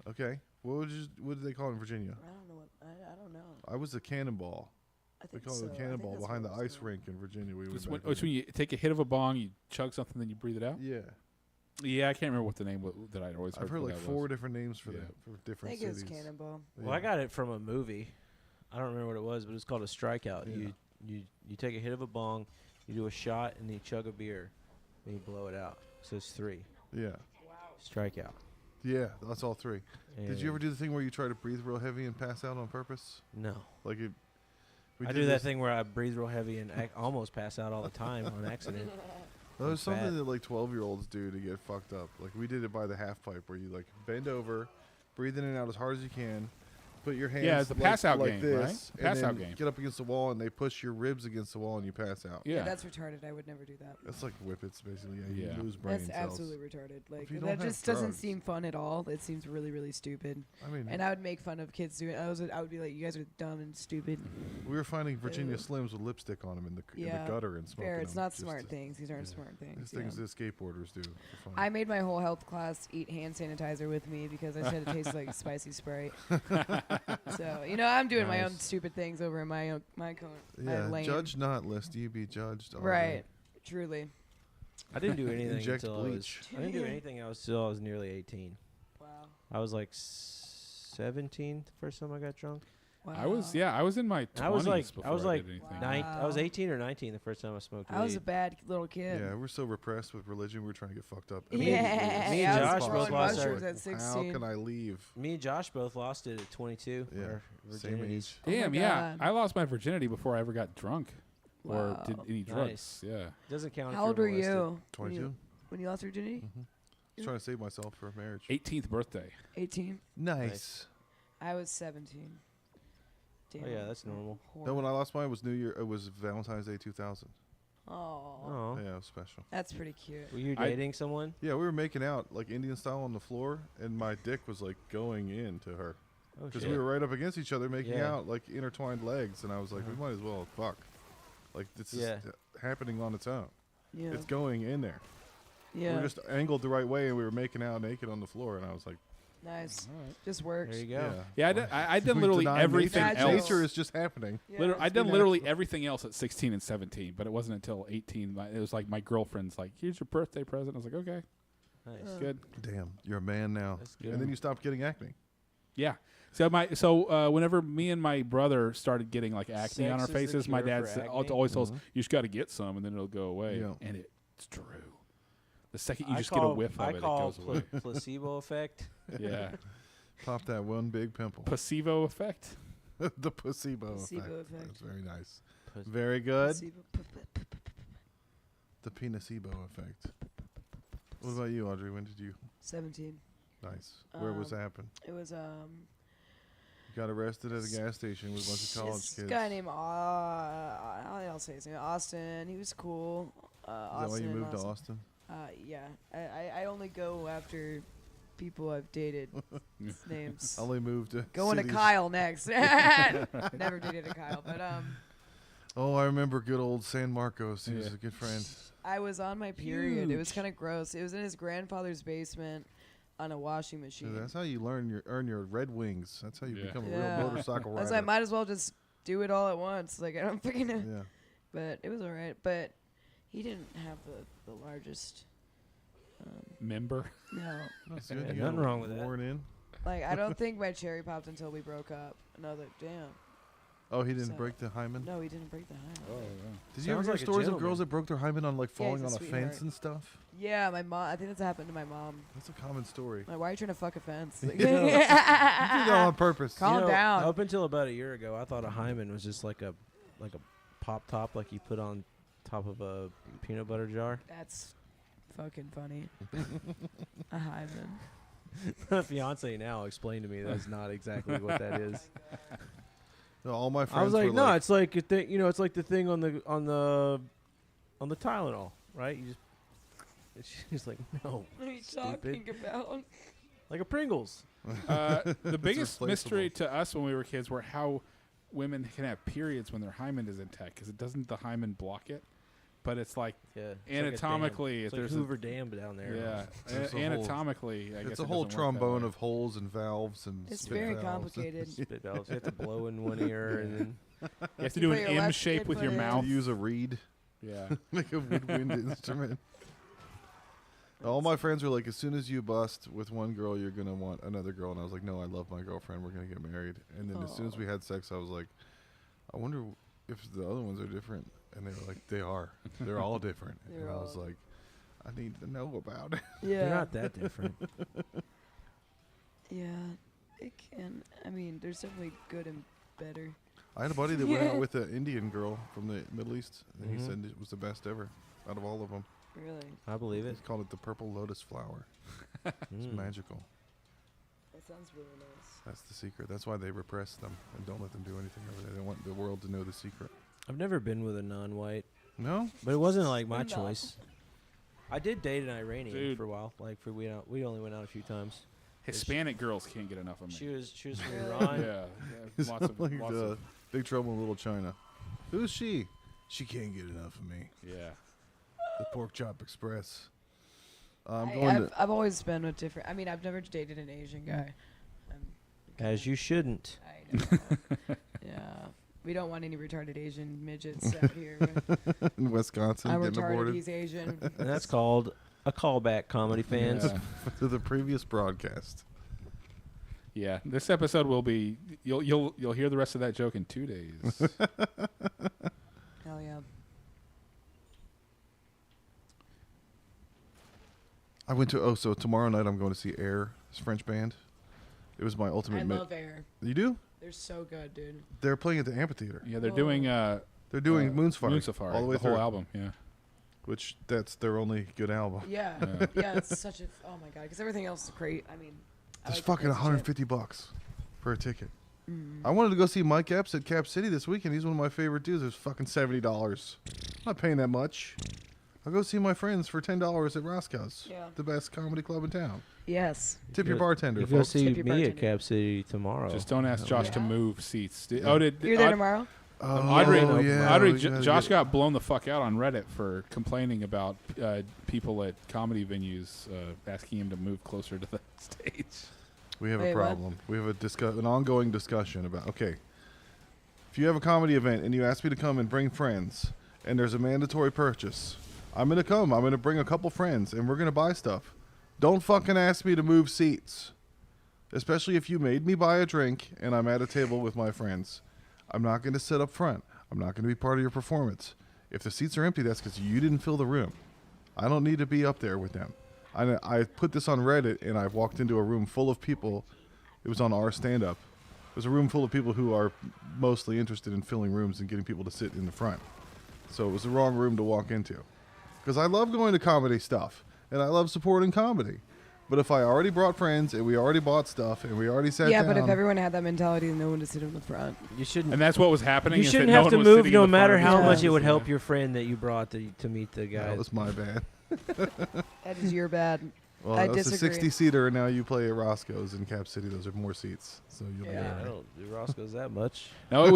S1: Okay. What did they call it in Virginia?
S4: I don't know what. I don't know.
S1: I was a cannonball.
S4: I
S1: We
S4: think
S1: call
S4: so.
S1: it a
S4: I
S1: cannonball
S4: think that's
S1: behind the
S4: what it was
S1: ice
S4: called.
S1: rink in Virginia. We
S3: It's
S1: would
S3: when you take a hit of a bong, you chug something, then you breathe it out.
S1: Yeah.
S3: Yeah, I can't remember what the name that I'd always heard.
S1: I've heard
S3: for
S1: like
S3: that
S1: 4
S3: was.
S1: different names for
S3: Yeah.
S1: that for
S4: I
S1: different
S4: think it was
S1: cities.
S4: Cannonball.
S2: Well, I got it from a movie. I don't remember what it was, but it's called a strikeout.
S1: Yeah.
S2: You take a hit of a bong, you do a shot, and then you chug a beer, and you blow it out. So it's 3.
S1: Yeah.
S2: Strikeout.
S1: Yeah, that's all 3. Did you
S2: And
S1: ever do the thing where you try to breathe real heavy and pass out on purpose?
S2: No.
S1: Like it. We
S2: I
S1: did
S2: do that
S1: this-
S2: thing where I breathe real heavy and almost pass out all the time on accident.
S1: There's
S2: It's
S1: something
S2: bad.
S1: that like 12-year-olds do to get fucked up. Like we did it by the half pipe, where you like bend over, breathe in and out as hard as you can, put your hands
S3: it's the
S1: like,
S3: pass out
S1: like
S3: game, right?
S1: this,
S3: Pass
S1: and
S3: out
S1: then
S3: game.
S1: get up against the wall, and they push your ribs against the wall, and you pass out.
S3: Yeah.
S4: That's retarded. I would never do that.
S1: That's like whippets, basically. Yeah,
S3: Yeah.
S1: you lose brain
S4: That's
S1: cells.
S4: absolutely retarded. Like
S1: you don't
S4: that
S1: have
S4: just doesn't
S1: drugs.
S4: seem fun at all. It seems really, really stupid.
S1: I mean,
S4: And I would make fun of kids doing it. I would be like, you guys are dumb and stupid.
S1: we were finding Virginia
S4: Ew.
S1: Slims with lipstick on them in the
S4: Yeah.
S1: gutter and smoking
S4: Fair. It's
S1: them
S4: not
S1: just
S4: smart
S1: to-
S4: things. These aren't
S1: yeah.
S4: smart things.
S1: These
S4: yeah.
S1: things that skateboarders do for fun.
S4: I made my whole health class eat hand sanitizer with me because I said it tastes like spicy Sprite. So I'm doing my own
S3: Nice.
S4: stupid things over in my my
S1: yeah,
S4: lane.
S1: judge not, lest you be judged. Audrey.
S4: Right. Truly.
S2: I didn't do anything
S1: Inject
S2: until
S1: bleach.
S2: I didn't do anything until I was nearly 18.
S4: Wow.
S2: I was like 17 the first time I got drunk.
S4: Wow.
S3: I was in my 20s
S2: I was like-
S3: before
S2: I was
S3: I
S2: like
S3: did anything.
S4: Wow.
S2: I was 18 or 19 the first time I smoked weed.
S4: I was a bad little kid.
S1: Yeah, we're so repressed with religion. We were trying to get fucked up.
S4: Yeah.
S2: Me and
S4: I
S2: Josh
S4: was
S2: both
S4: growing
S2: lost
S4: mushrooms
S2: our-
S4: at 16.
S1: How can I leave?
S2: Me and Josh both lost it at 22.
S1: Yeah,
S2: our
S1: same
S2: virginities.
S1: age.
S4: Oh my
S3: Damn, yeah.
S4: God.
S3: I lost my virginity before I ever got drunk or
S4: Wow.
S3: did any drugs.
S2: Nice.
S3: Yeah.
S2: Doesn't count.
S4: How
S2: if
S4: old
S2: you're
S4: were
S2: molested.
S4: you?
S1: 22.
S4: When you lost your virginity?
S1: Mm-hmm. I was trying to save myself for marriage.
S3: 18th birthday.
S4: 18.
S1: Nice.
S4: I was 17. Damn.
S2: Oh yeah, that's normal.
S1: No, when I lost mine was New Year. It was Valentine's Day 2000.
S4: Oh,
S2: Oh,
S1: Yeah, it was special.
S4: that's pretty cute.
S2: were you
S3: I-
S2: dating someone?
S1: Yeah, we were making out like Indian style on the floor, and my dick was like going into her
S2: Oh
S1: because
S2: shit.
S1: we were right up against each other making
S2: Yeah.
S1: out like intertwined legs, and I was like, we might as well fuck. Like this
S2: Yeah.
S1: is happening on its own.
S4: Yeah.
S1: It's going in there. We
S4: Yeah.
S1: were just angled the right way, and we were making out naked on the floor, and I was like,
S4: Nice.
S3: All right.
S4: Just works.
S2: There you go.
S3: Yeah, I did
S1: We
S3: literally
S1: deny
S3: everything
S1: nature.
S4: Natural.
S3: else.
S1: Nature is just happening.
S4: Yeah,
S3: I
S4: it's
S3: done
S4: good.
S3: literally everything else at 16 and 17, but it wasn't until 18. It was like my girlfriend's like, "Here's your birthday present." I was like, "Okay,
S2: Nice.
S3: good."
S1: Damn, you're a man now.
S2: That's good.
S1: And then you stopped getting acne.
S3: Yeah. So whenever me and my brother started getting like acne on
S2: Sex
S3: our
S2: is the
S3: faces, my
S2: cure
S3: dad
S2: for
S3: said,
S2: acne?
S3: always told us,
S1: Mhm.
S3: "You just got to get some, and then it'll go away."
S1: Yeah.
S3: And it's true. The second you
S2: I
S3: just
S2: call,
S3: get a whiff of
S2: I
S3: it, it
S2: call
S3: goes away.
S2: placebo effect.
S3: Yeah.
S1: Pop that one big pimple.
S3: Placebo effect.
S1: The placebo,
S4: Placebo
S1: effect.
S4: effect.
S1: That's very nice.
S2: Pus-
S1: Very good.
S4: Placebo.
S1: The penicebo effect. What about you, Audrey? When did you?
S4: 17.
S1: Nice. Where was
S4: Um,
S1: that happen?
S4: It was
S1: You got arrested at a gas station with a bunch of college
S4: this
S1: kids.
S4: guy named I'll say his name. Austin. He was cool.
S1: Is that why
S4: Austin
S1: you
S4: and
S1: moved to Austin?
S4: Yeah. I only go after people I've dated. Names.
S1: I only moved to
S4: Going to
S1: cities-
S4: Kyle next. Never dated a Kyle, but
S1: Oh, I remember good old San Marcos. He was
S3: Yeah.
S1: a good friend.
S4: I was on my period. It was
S3: Huge.
S4: kind of gross. It was in his grandfather's basement on a washing
S1: So
S4: machine.
S1: that's how you earn your Red Wings. That's how you
S3: Yeah.
S1: become a
S4: Yeah.
S1: real motorcycle
S4: I
S1: rider.
S4: was like, might as well just do it all at once. Like, I don't fucking know.
S1: yeah.
S4: But it was all right. But he didn't have the largest.
S3: Member.
S4: No.
S1: That's good.
S2: Yeah,
S1: You
S2: nothing
S1: got
S2: wrong with that.
S1: worn in.
S4: Like, I don't think my cherry popped until we broke up. And I was like, damn.
S1: Oh, he didn't
S4: So-
S1: break the hymen.
S4: No, he didn't break the hymen.
S3: Oh,
S1: Did you ever
S2: Sounds
S1: hear
S2: like a
S1: stories of
S2: gentleman.
S1: girls that broke their hymen on like falling
S4: he's
S1: on
S4: a
S1: a fence
S4: sweetheart.
S1: and stuff?
S4: Yeah, my mom. I think that's happened to my mom.
S1: That's a common story.
S4: Like, why are you trying to fuck a fence? Like,
S1: You did that on purpose.
S4: Calm down.
S2: Up until about a year ago, I thought a hymen was just like a pop top, like you put on top of a peanut butter jar.
S4: That's fucking funny. A hymen.
S2: My fiance now explained to me that's not exactly what that is.
S1: No, all my friends
S2: I was like,
S1: were
S2: no, it's like a thing. You know, it's like the thing on the Tylenol, right? You just. And she's like, no,
S4: What are you
S2: Stupid.
S4: talking about?
S2: like a Pringles.
S3: The biggest
S1: replaceable.
S3: mystery to us when we were kids were how women can have periods when their hymen is intact because it doesn't the hymen block it, but it's like anatomically
S2: it's like Hoover Dam down there.
S3: Yeah,
S1: There's a
S3: anatomically, I guess
S1: it's a
S3: it
S1: whole
S3: doesn't work that
S1: trombone
S3: way.
S1: of holes and valves and
S4: It's
S1: spit
S4: very
S1: valves.
S4: complicated.
S2: Spit valves. You have to blow in one ear and then
S3: You have to
S4: You
S3: do
S4: put
S3: an
S4: your
S3: M
S4: left
S3: shape with your
S4: input in.
S3: mouth.
S1: To use a reed,
S3: Yeah.
S1: make a woodwind instrument. All my friends were like, as soon as you bust with one girl, you're gonna want another girl, and I was like, no, I love my girlfriend. We're gonna get married. And then as soon as we had sex, I was like, I wonder if the other ones are different. And they were like, they are. They're all different.
S4: They're
S1: and I was
S4: all-
S1: like, I need to know about it.
S4: Yeah.
S2: they're not that different.
S4: Yeah. It can. I mean, there's definitely good and better.
S1: I had a buddy that went out with an Indian girl from the Middle East, and he
S2: Mhm.
S1: said it was the best ever out of all of them.
S4: Really.
S2: I believe it.
S1: He called it the purple lotus flower. It's
S2: Mm.
S1: magical.
S4: That sounds really nice.
S1: That's the secret. That's why they repress them and don't let them do anything over there. They want the world to know the secret.
S2: I've never been with a non-white,
S1: No?
S2: but it wasn't like my
S4: No.
S2: choice. I did date an Iranian
S3: Dude.
S2: for a while. Like we only went out a few times.
S3: Hispanic girls can't get enough of me.
S2: She was from
S4: Really?
S2: Iran.
S3: Yeah.
S1: It's
S3: Lots of,
S1: like
S3: lots of,
S1: Big Trouble in Little China. Who's she? She can't get enough of me.
S3: yeah.
S1: The Pork Chop Express. I'm going to.
S4: I've always been with different. I mean, I've never dated an Asian guy.
S2: As you shouldn't.
S4: I know. Yeah. We don't want any retarded Asian midgets out here.
S1: In Wisconsin,
S4: I'm
S1: getting
S4: retarded.
S1: aborted
S4: He's Asian.
S2: And that's called a callback, comedy fans.
S3: Yeah.
S1: to the previous broadcast.
S3: Yeah, this episode will be you'll hear the rest of that joke in 2 days.
S4: Hell yeah.
S1: I went to so tomorrow night I'm going to see Air, this French band. It was my ultimate.
S4: I love Air.
S1: You do?
S4: They're so good, dude.
S1: They're playing at the amphitheater.
S3: Yeah, they're doing
S1: They're doing Moon Safari,
S3: Moon Safari,
S1: all the way
S3: whole
S1: through,
S3: album. Yeah,
S1: which that's their only good album.
S4: Yeah.
S3: Yeah.
S4: Yeah, it's such a. Oh my god, because everything else is great. I mean, I
S1: It's
S4: like the
S1: fucking
S4: crazy shit.
S1: $150 for a ticket.
S4: Mm.
S1: I wanted to go see Mike Epps at Cap City this weekend. He's one of my favorite dudes. It was fucking $70. I'm not paying that much. I'll go see my friends for $10 at Roscoe's,
S4: Yeah.
S1: the best comedy club in town.
S4: Yes.
S1: Tip your bartender,
S2: You go
S1: folks.
S2: see
S4: Tip your
S2: me at
S4: bartender.
S2: Cap City tomorrow.
S3: just don't ask Josh to
S4: Yeah.
S3: move seats. Did,
S1: Yeah.
S3: Oh, did
S4: You're there
S3: Aud-
S4: tomorrow?
S3: Audrey?
S1: yeah.
S3: Audrey,
S1: we gotta
S3: Josh
S1: get-
S3: got blown the fuck out on Reddit for complaining about people at comedy venues asking him to move closer to the stage.
S1: We have
S4: Wait,
S1: a
S4: what?
S1: problem. We have an ongoing discussion about, okay, if you have a comedy event and you ask me to come and bring friends and there's a mandatory purchase, I'm going to come. I'm going to bring a couple friends and we're going to buy stuff. Don't fucking ask me to move seats, especially if you made me buy a drink and I'm at a table with my friends. I'm not going to sit up front. I'm not going to be part of your performance. If the seats are empty, that's because you didn't fill the room. I don't need to be up there with them. I put this on Reddit, and I walked into a room full of people. It was on our stand-up. It was a room full of people who are mostly interested in filling rooms and getting people to sit in the front. So it was the wrong room to walk into. Because I love going to comedy stuff, and I love supporting comedy. But if I already brought friends, and we already bought stuff, and we already sat
S4: Yeah,
S1: down...
S4: but if everyone had that mentality, then no one to sit in the front.
S2: You shouldn't.
S3: And that's what was happening.
S2: You
S3: is
S2: shouldn't
S3: that no
S2: have to
S3: one was
S2: move
S3: sitting in
S2: no
S3: the front
S2: matter
S3: of the
S2: how
S4: Yeah.
S2: much it would
S3: Yeah.
S2: help your friend that you brought to meet the guy.
S1: That was my bad.
S4: That is your bad.
S1: Well,
S4: I
S1: that was a
S4: disagree.
S1: 60-seater, and now you play at Roscoe's in Cap City. Those are more seats, so you'll be
S4: Yeah.
S1: all
S2: I
S1: right.
S2: don't do Roscoe's that much.
S3: No, it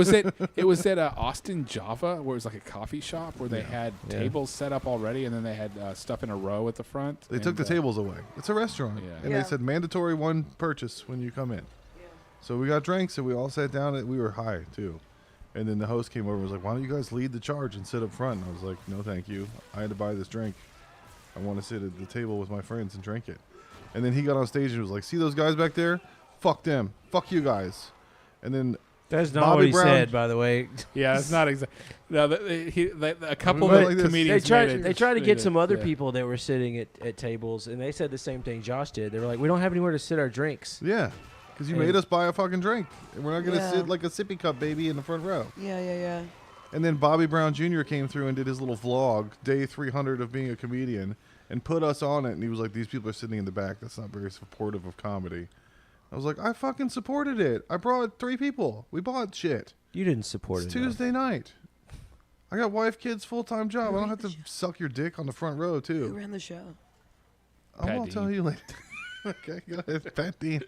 S3: was at Austin Java, where it was like a coffee shop where they had
S2: Yeah.
S3: tables set up already, and then they had stuff in a row at the front.
S1: They took the
S3: and,
S1: tables away. It's a restaurant.
S3: Yeah.
S1: And
S4: Yeah.
S1: they said mandatory one purchase when you come in. So we got drinks and we all sat down and we were high too. And then the host came over and was like, why don't you guys lead the charge and sit up front? And I was like, no, thank you. I had to buy this drink. I want to sit at the table with my friends and drink it. And then he got on stage and was like, see those guys back there? Fuck them. Fuck you guys. And then
S2: That's not
S1: Bobby
S2: what he
S1: Brown-
S2: said, by the way.
S3: Yeah, it's not exactly. No, a couple
S1: went
S3: of
S1: like this.
S2: They
S3: comedians
S2: tried.
S3: made it.
S2: They tried to
S3: They
S2: get
S3: did,
S2: some other
S3: yeah.
S2: people that were sitting at tables, and they said the same thing Josh did. They were like, "We don't have anywhere to sit our drinks."
S1: yeah, because you
S2: And-
S1: made us buy a fucking drink. And we're not going to
S4: Yeah.
S1: sit like a sippy cup baby in the front row.
S4: Yeah.
S1: And then Bobby Brown Jr. came through and did his little vlog, day 300 of being a comedian, and put us on it. And he was like, these people are sitting in the back. That's not very supportive of comedy. I was like, I fucking supported it. I brought 3 people. We bought shit.
S2: You didn't support
S1: It's
S2: it. enough.
S1: Tuesday night. I got wife, kids, full-time job.
S4: Who
S1: I don't
S4: ran
S1: have
S4: the
S1: to
S4: show?
S1: suck your dick on the front row,
S4: Who
S1: too.
S4: ran the show?
S1: I
S3: Pat
S1: won't tell
S3: Dean.
S1: you later. Okay, go ahead. Pat Dean,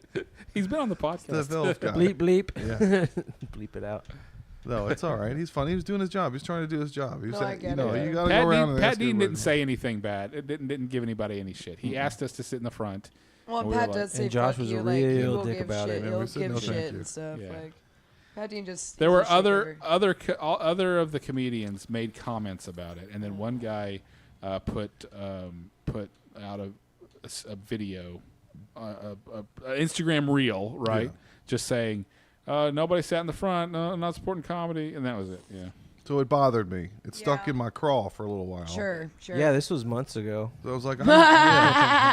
S3: He's been on the
S1: the
S3: podcast.
S1: Velvet guy.
S2: Bleep bleep.
S1: Yeah.
S2: Bleep it out.
S1: No, it's all right. He's funny. He was doing his job. He's trying to do his job. He
S4: No,
S1: said,
S4: I get
S1: you know,
S4: it.
S1: you got to go around and
S3: Pat
S1: ask
S3: Dean
S1: everybody.
S3: didn't say anything bad. It didn't give anybody any shit. He asked us to sit in the front.
S4: Well,
S3: And
S4: and
S3: we were
S4: Pat
S3: like-
S4: does say
S2: And Josh
S4: fuck
S2: was a
S4: you, like, he
S2: real
S4: will
S2: dick
S4: give
S2: about
S4: shit.
S2: it.
S1: And
S4: He'll
S1: we said
S4: give
S1: no, thank
S4: shit
S1: you.
S4: and stuff.
S3: Yeah.
S4: Like, Pat Dean just.
S3: There
S4: he's
S3: were
S4: a shit giver.
S3: other of the comedians made comments about it, and then one guy put out a video, a Instagram reel, right?
S1: Yeah.
S3: Just saying, nobody sat in the front, no, not supporting comedy, and that was it. Yeah.
S1: So it bothered me. It stuck
S4: Yeah.
S1: in my craw for a little while.
S4: Sure.
S2: Yeah, this was months ago.
S1: So I was like,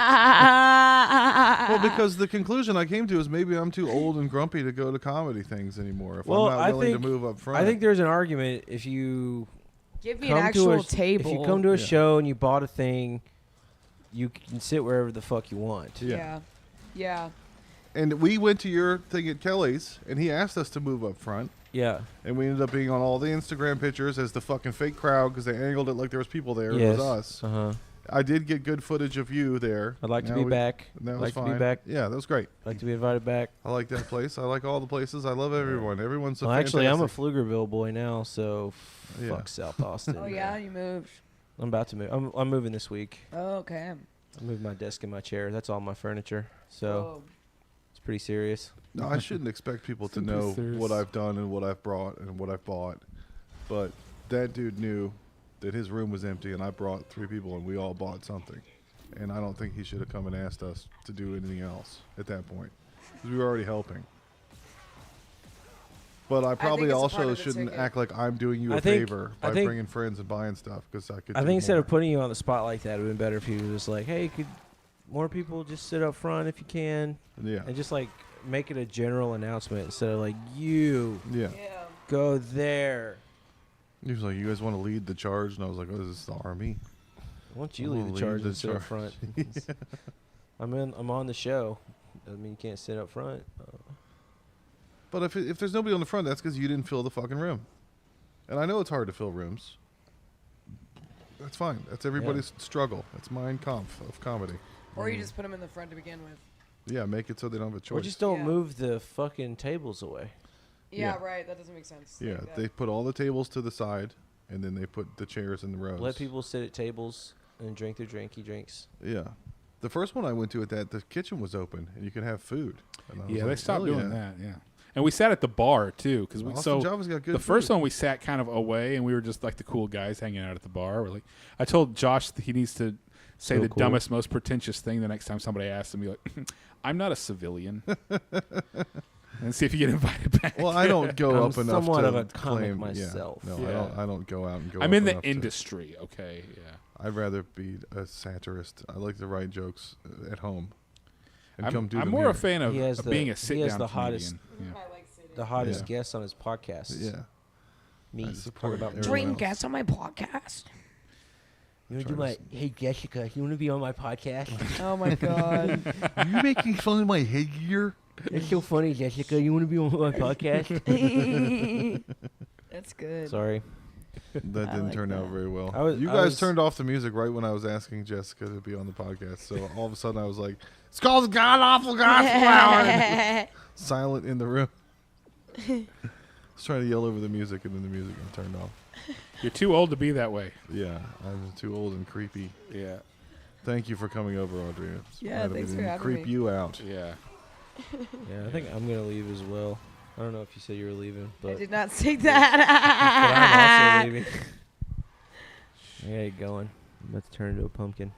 S1: yeah. Well, because the conclusion I came to is maybe I'm too old and grumpy to go to comedy things anymore. If
S2: Well,
S1: I'm not willing to move up front.
S2: I think there's an argument if you
S4: Give me an
S2: come to
S4: actual
S2: a
S4: table.
S2: If you come to a
S1: Yeah.
S2: show and you bought a thing, you can sit wherever the fuck you want.
S1: Yeah.
S4: Yeah.
S1: And we went to your thing at Kelly's, and he asked us to move up front.
S2: Yeah.
S1: And we ended up being on all the Instagram pictures as the fucking fake crowd because they angled it like there was people there.
S2: Yes.
S1: It was us.
S2: Uh-huh.
S1: I did get good footage of you there.
S2: I'd like to
S1: Now
S2: be
S1: we-
S2: back.
S1: That was
S2: Like to
S1: fine.
S2: be back.
S1: Yeah, that was great.
S2: Like to be invited back.
S1: I like that place. I like all the places. I love everyone. Everyone's so
S2: Well, actually, I'm a
S1: fantastic.
S2: Pflugerville boy now, so
S1: Yeah.
S2: fuck South Austin.
S4: Oh yeah, you moved.
S2: I'm about to move. I'm moving this week.
S4: Oh, okay.
S2: I moved my desk and my chair. That's all my furniture. So
S4: Whoa.
S2: it's pretty serious.
S1: No, I shouldn't expect people to
S3: Super
S1: know
S3: serious.
S1: what I've done and what I've brought and what I've bought. But that dude knew that his room was empty, and I brought 3 people, and we all bought something. And I don't think he should have come and asked us to do anything else at that point, because we were already helping. But I probably
S4: it's a part
S1: also
S4: of the
S1: shouldn't
S4: ticket.
S1: act like I'm doing you
S2: I
S1: a
S2: think-
S1: favor
S2: I
S1: by
S2: think-
S1: bringing friends and buying stuff, because I could.
S2: I
S1: do
S2: think instead
S1: more.
S2: of putting you on the spot like that, it would have been better if you were just like, hey, could more people just sit up front if you can,
S1: Yeah.
S2: and just like make it a general announcement instead of like you
S1: Yeah.
S4: Yeah.
S2: go there.
S1: He was like, "You guys want to lead the charge?" And I was like, "Oh, this is the army."
S2: Why don't you
S1: I'm
S2: lead
S1: gonna
S2: the charge
S1: lead
S2: and
S1: the
S2: sit up
S1: charge.
S2: front? I'm on the show. Doesn't mean you can't sit up front.
S1: But if there's nobody on the front, that's because you didn't fill the fucking room. And I know it's hard to fill rooms. That's fine. That's everybody's struggle. That's mine of comedy.
S4: Or you just put them in the front to begin with.
S1: Yeah, make it so they don't have a choice.
S2: Or just don't
S4: Yeah.
S2: move the fucking tables away.
S4: Yeah,
S1: Yeah.
S4: right. That doesn't make sense.
S1: Yeah,
S4: Like that.
S1: they put all the tables to the side, and then they put the chairs in the rows.
S2: Let people sit at tables and drink their drinky drinks.
S1: Yeah. The first one I went to at that, the kitchen was open, and you could have food. And I was
S3: Yeah,
S1: like,
S3: they stopped
S1: hell
S3: doing
S1: yeah.
S3: that. Yeah. And we sat at the bar too, because we
S1: Austin
S3: so
S1: Java's got good
S3: the first
S1: food.
S3: one we sat kind of away, and we were just like the cool guys hanging out at the bar. We're like, I told Josh that he needs to say
S2: So
S3: the
S2: cool.
S3: dumbest, most pretentious thing the next time somebody asks him. Be like, I'm not a civilian, and see if you get invited back.
S1: Well, I don't go
S2: I'm
S1: up enough
S2: somewhat
S1: to
S2: of a comic
S1: claim
S2: myself.
S1: Yeah. No,
S3: Yeah.
S1: I don't go out and go.
S3: I'm
S1: up
S3: in the
S1: enough to-
S3: industry. Okay, yeah.
S1: I'd rather be a satirist. I like to write jokes at home. And
S3: I'm,
S1: come do
S3: I'm
S1: them
S3: more
S1: here.
S3: a fan of,
S2: He has
S3: of
S2: the-
S3: being a
S2: he
S3: sit-down
S2: has the hottest-
S3: comedian. Yeah.
S4: I like sitting.
S2: The hottest
S1: Yeah.
S2: guest on his podcast.
S1: Yeah.
S2: Me.
S1: I support
S2: Talk about
S1: everyone
S2: me.
S1: else.
S4: guests on my podcast.
S2: You want to do
S1: Try
S2: my?
S1: to
S2: Hey Jessica, you want to be on my podcast?
S4: Oh my god.
S1: Are you making fun of my headgear?
S2: It's so funny, Jessica. You want to be on my podcast?
S4: That's good.
S2: Sorry.
S1: That
S4: I
S1: didn't
S4: like
S1: turn out
S4: that.
S1: very well.
S2: I
S1: You guys
S2: was-
S1: turned off the music right when I was asking Jessica to be on the podcast. So all of a sudden I was like, it's called the God Awful Gospel Hour. Silent in the room. I was trying to yell over the music, and then the music got turned off.
S3: You're too old to be that way.
S1: Yeah, I'm too old and creepy.
S3: Yeah,
S1: Thank you for coming over, Audrey. It's
S4: Yeah,
S1: glad we
S4: thanks for
S1: didn't
S4: having
S1: creep
S4: me.
S1: you out.
S3: yeah.
S2: Yeah, I think I'm gonna leave as well. I don't know if you said you were leaving,
S4: I
S2: but,
S4: did not say
S2: but
S4: that.
S2: I'm also leaving. I gotta get going. I'm about to turn into a pumpkin.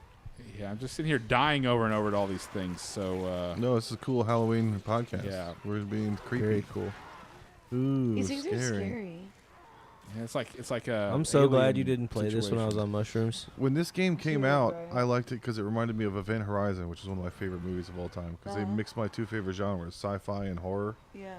S3: Yeah, I'm just sitting here dying over and over at all these things. So,
S1: No, this is a cool Halloween podcast.
S3: Yeah.
S1: We're being creepy.
S2: Very cool.
S1: Ooh,
S4: These things
S1: scary.
S4: are scary.
S3: yeah, it's like a.
S2: I'm so glad
S3: alien
S2: you didn't play this when I was
S3: situation.
S2: on mushrooms.
S1: When this game came
S4: Cute,
S1: out,
S4: right?
S1: I liked it because it reminded me of Event Horizon, which is one of my favorite movies of all time. Because they
S4: Uh-huh.
S1: mixed my 2 favorite genres, sci-fi and horror.
S4: Yeah.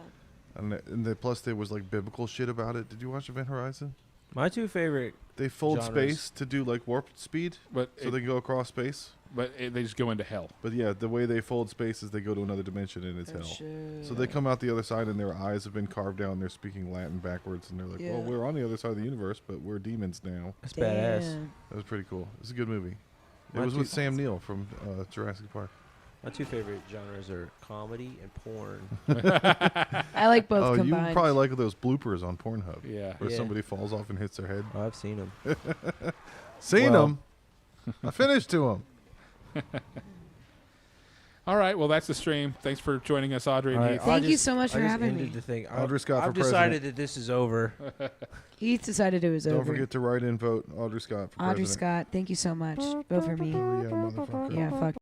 S1: Plus there was like biblical shit about it. Did you watch Event Horizon?
S2: My 2 favorite.
S1: They fold
S2: Genres.
S1: space to do like warp speed,
S3: But
S1: so they can go across space.
S3: they just go into hell.
S1: But yeah, the way they fold space is they go to another dimension and it's
S4: Oh,
S1: hell.
S4: shit.
S1: So they come out the other side and their eyes have been carved out and they're speaking Latin backwards and they're like, well,
S4: Yeah.
S1: we're on the other side of the universe, but we're demons now.
S2: That's badass.
S4: Damn.
S1: That was pretty cool. It was a good movie. It
S2: My
S1: was
S2: two-
S1: with Sam Neill from Jurassic Park.
S2: My two favorite genres are comedy and porn.
S4: I like both
S1: Oh,
S4: combined.
S1: you probably like those bloopers on Pornhub.
S3: Yeah.
S1: Where
S2: Yeah.
S1: somebody falls off and hits their head.
S2: Oh, I've seen them.
S1: Seen
S2: Well-
S1: them. I finished to them.
S3: All right. Well, that's the stream. Thanks for joining us, Audrey and
S2: All right,
S3: Heath.
S4: Thank
S2: I
S4: you
S2: just-
S4: so much
S2: I
S4: for
S2: just
S4: having
S2: ended
S4: me.
S2: the thing.
S1: Audrey Scott
S2: I've
S1: for
S2: decided
S1: president.
S2: that this is over.
S4: Heath decided it was
S1: Don't
S4: over.
S1: forget to write in vote Audrey Scott for
S4: Audrey
S1: president.
S4: Scott, thank you so much. Vote for me.
S1: Oh, yeah, motherfucker.
S4: Yeah, fuck.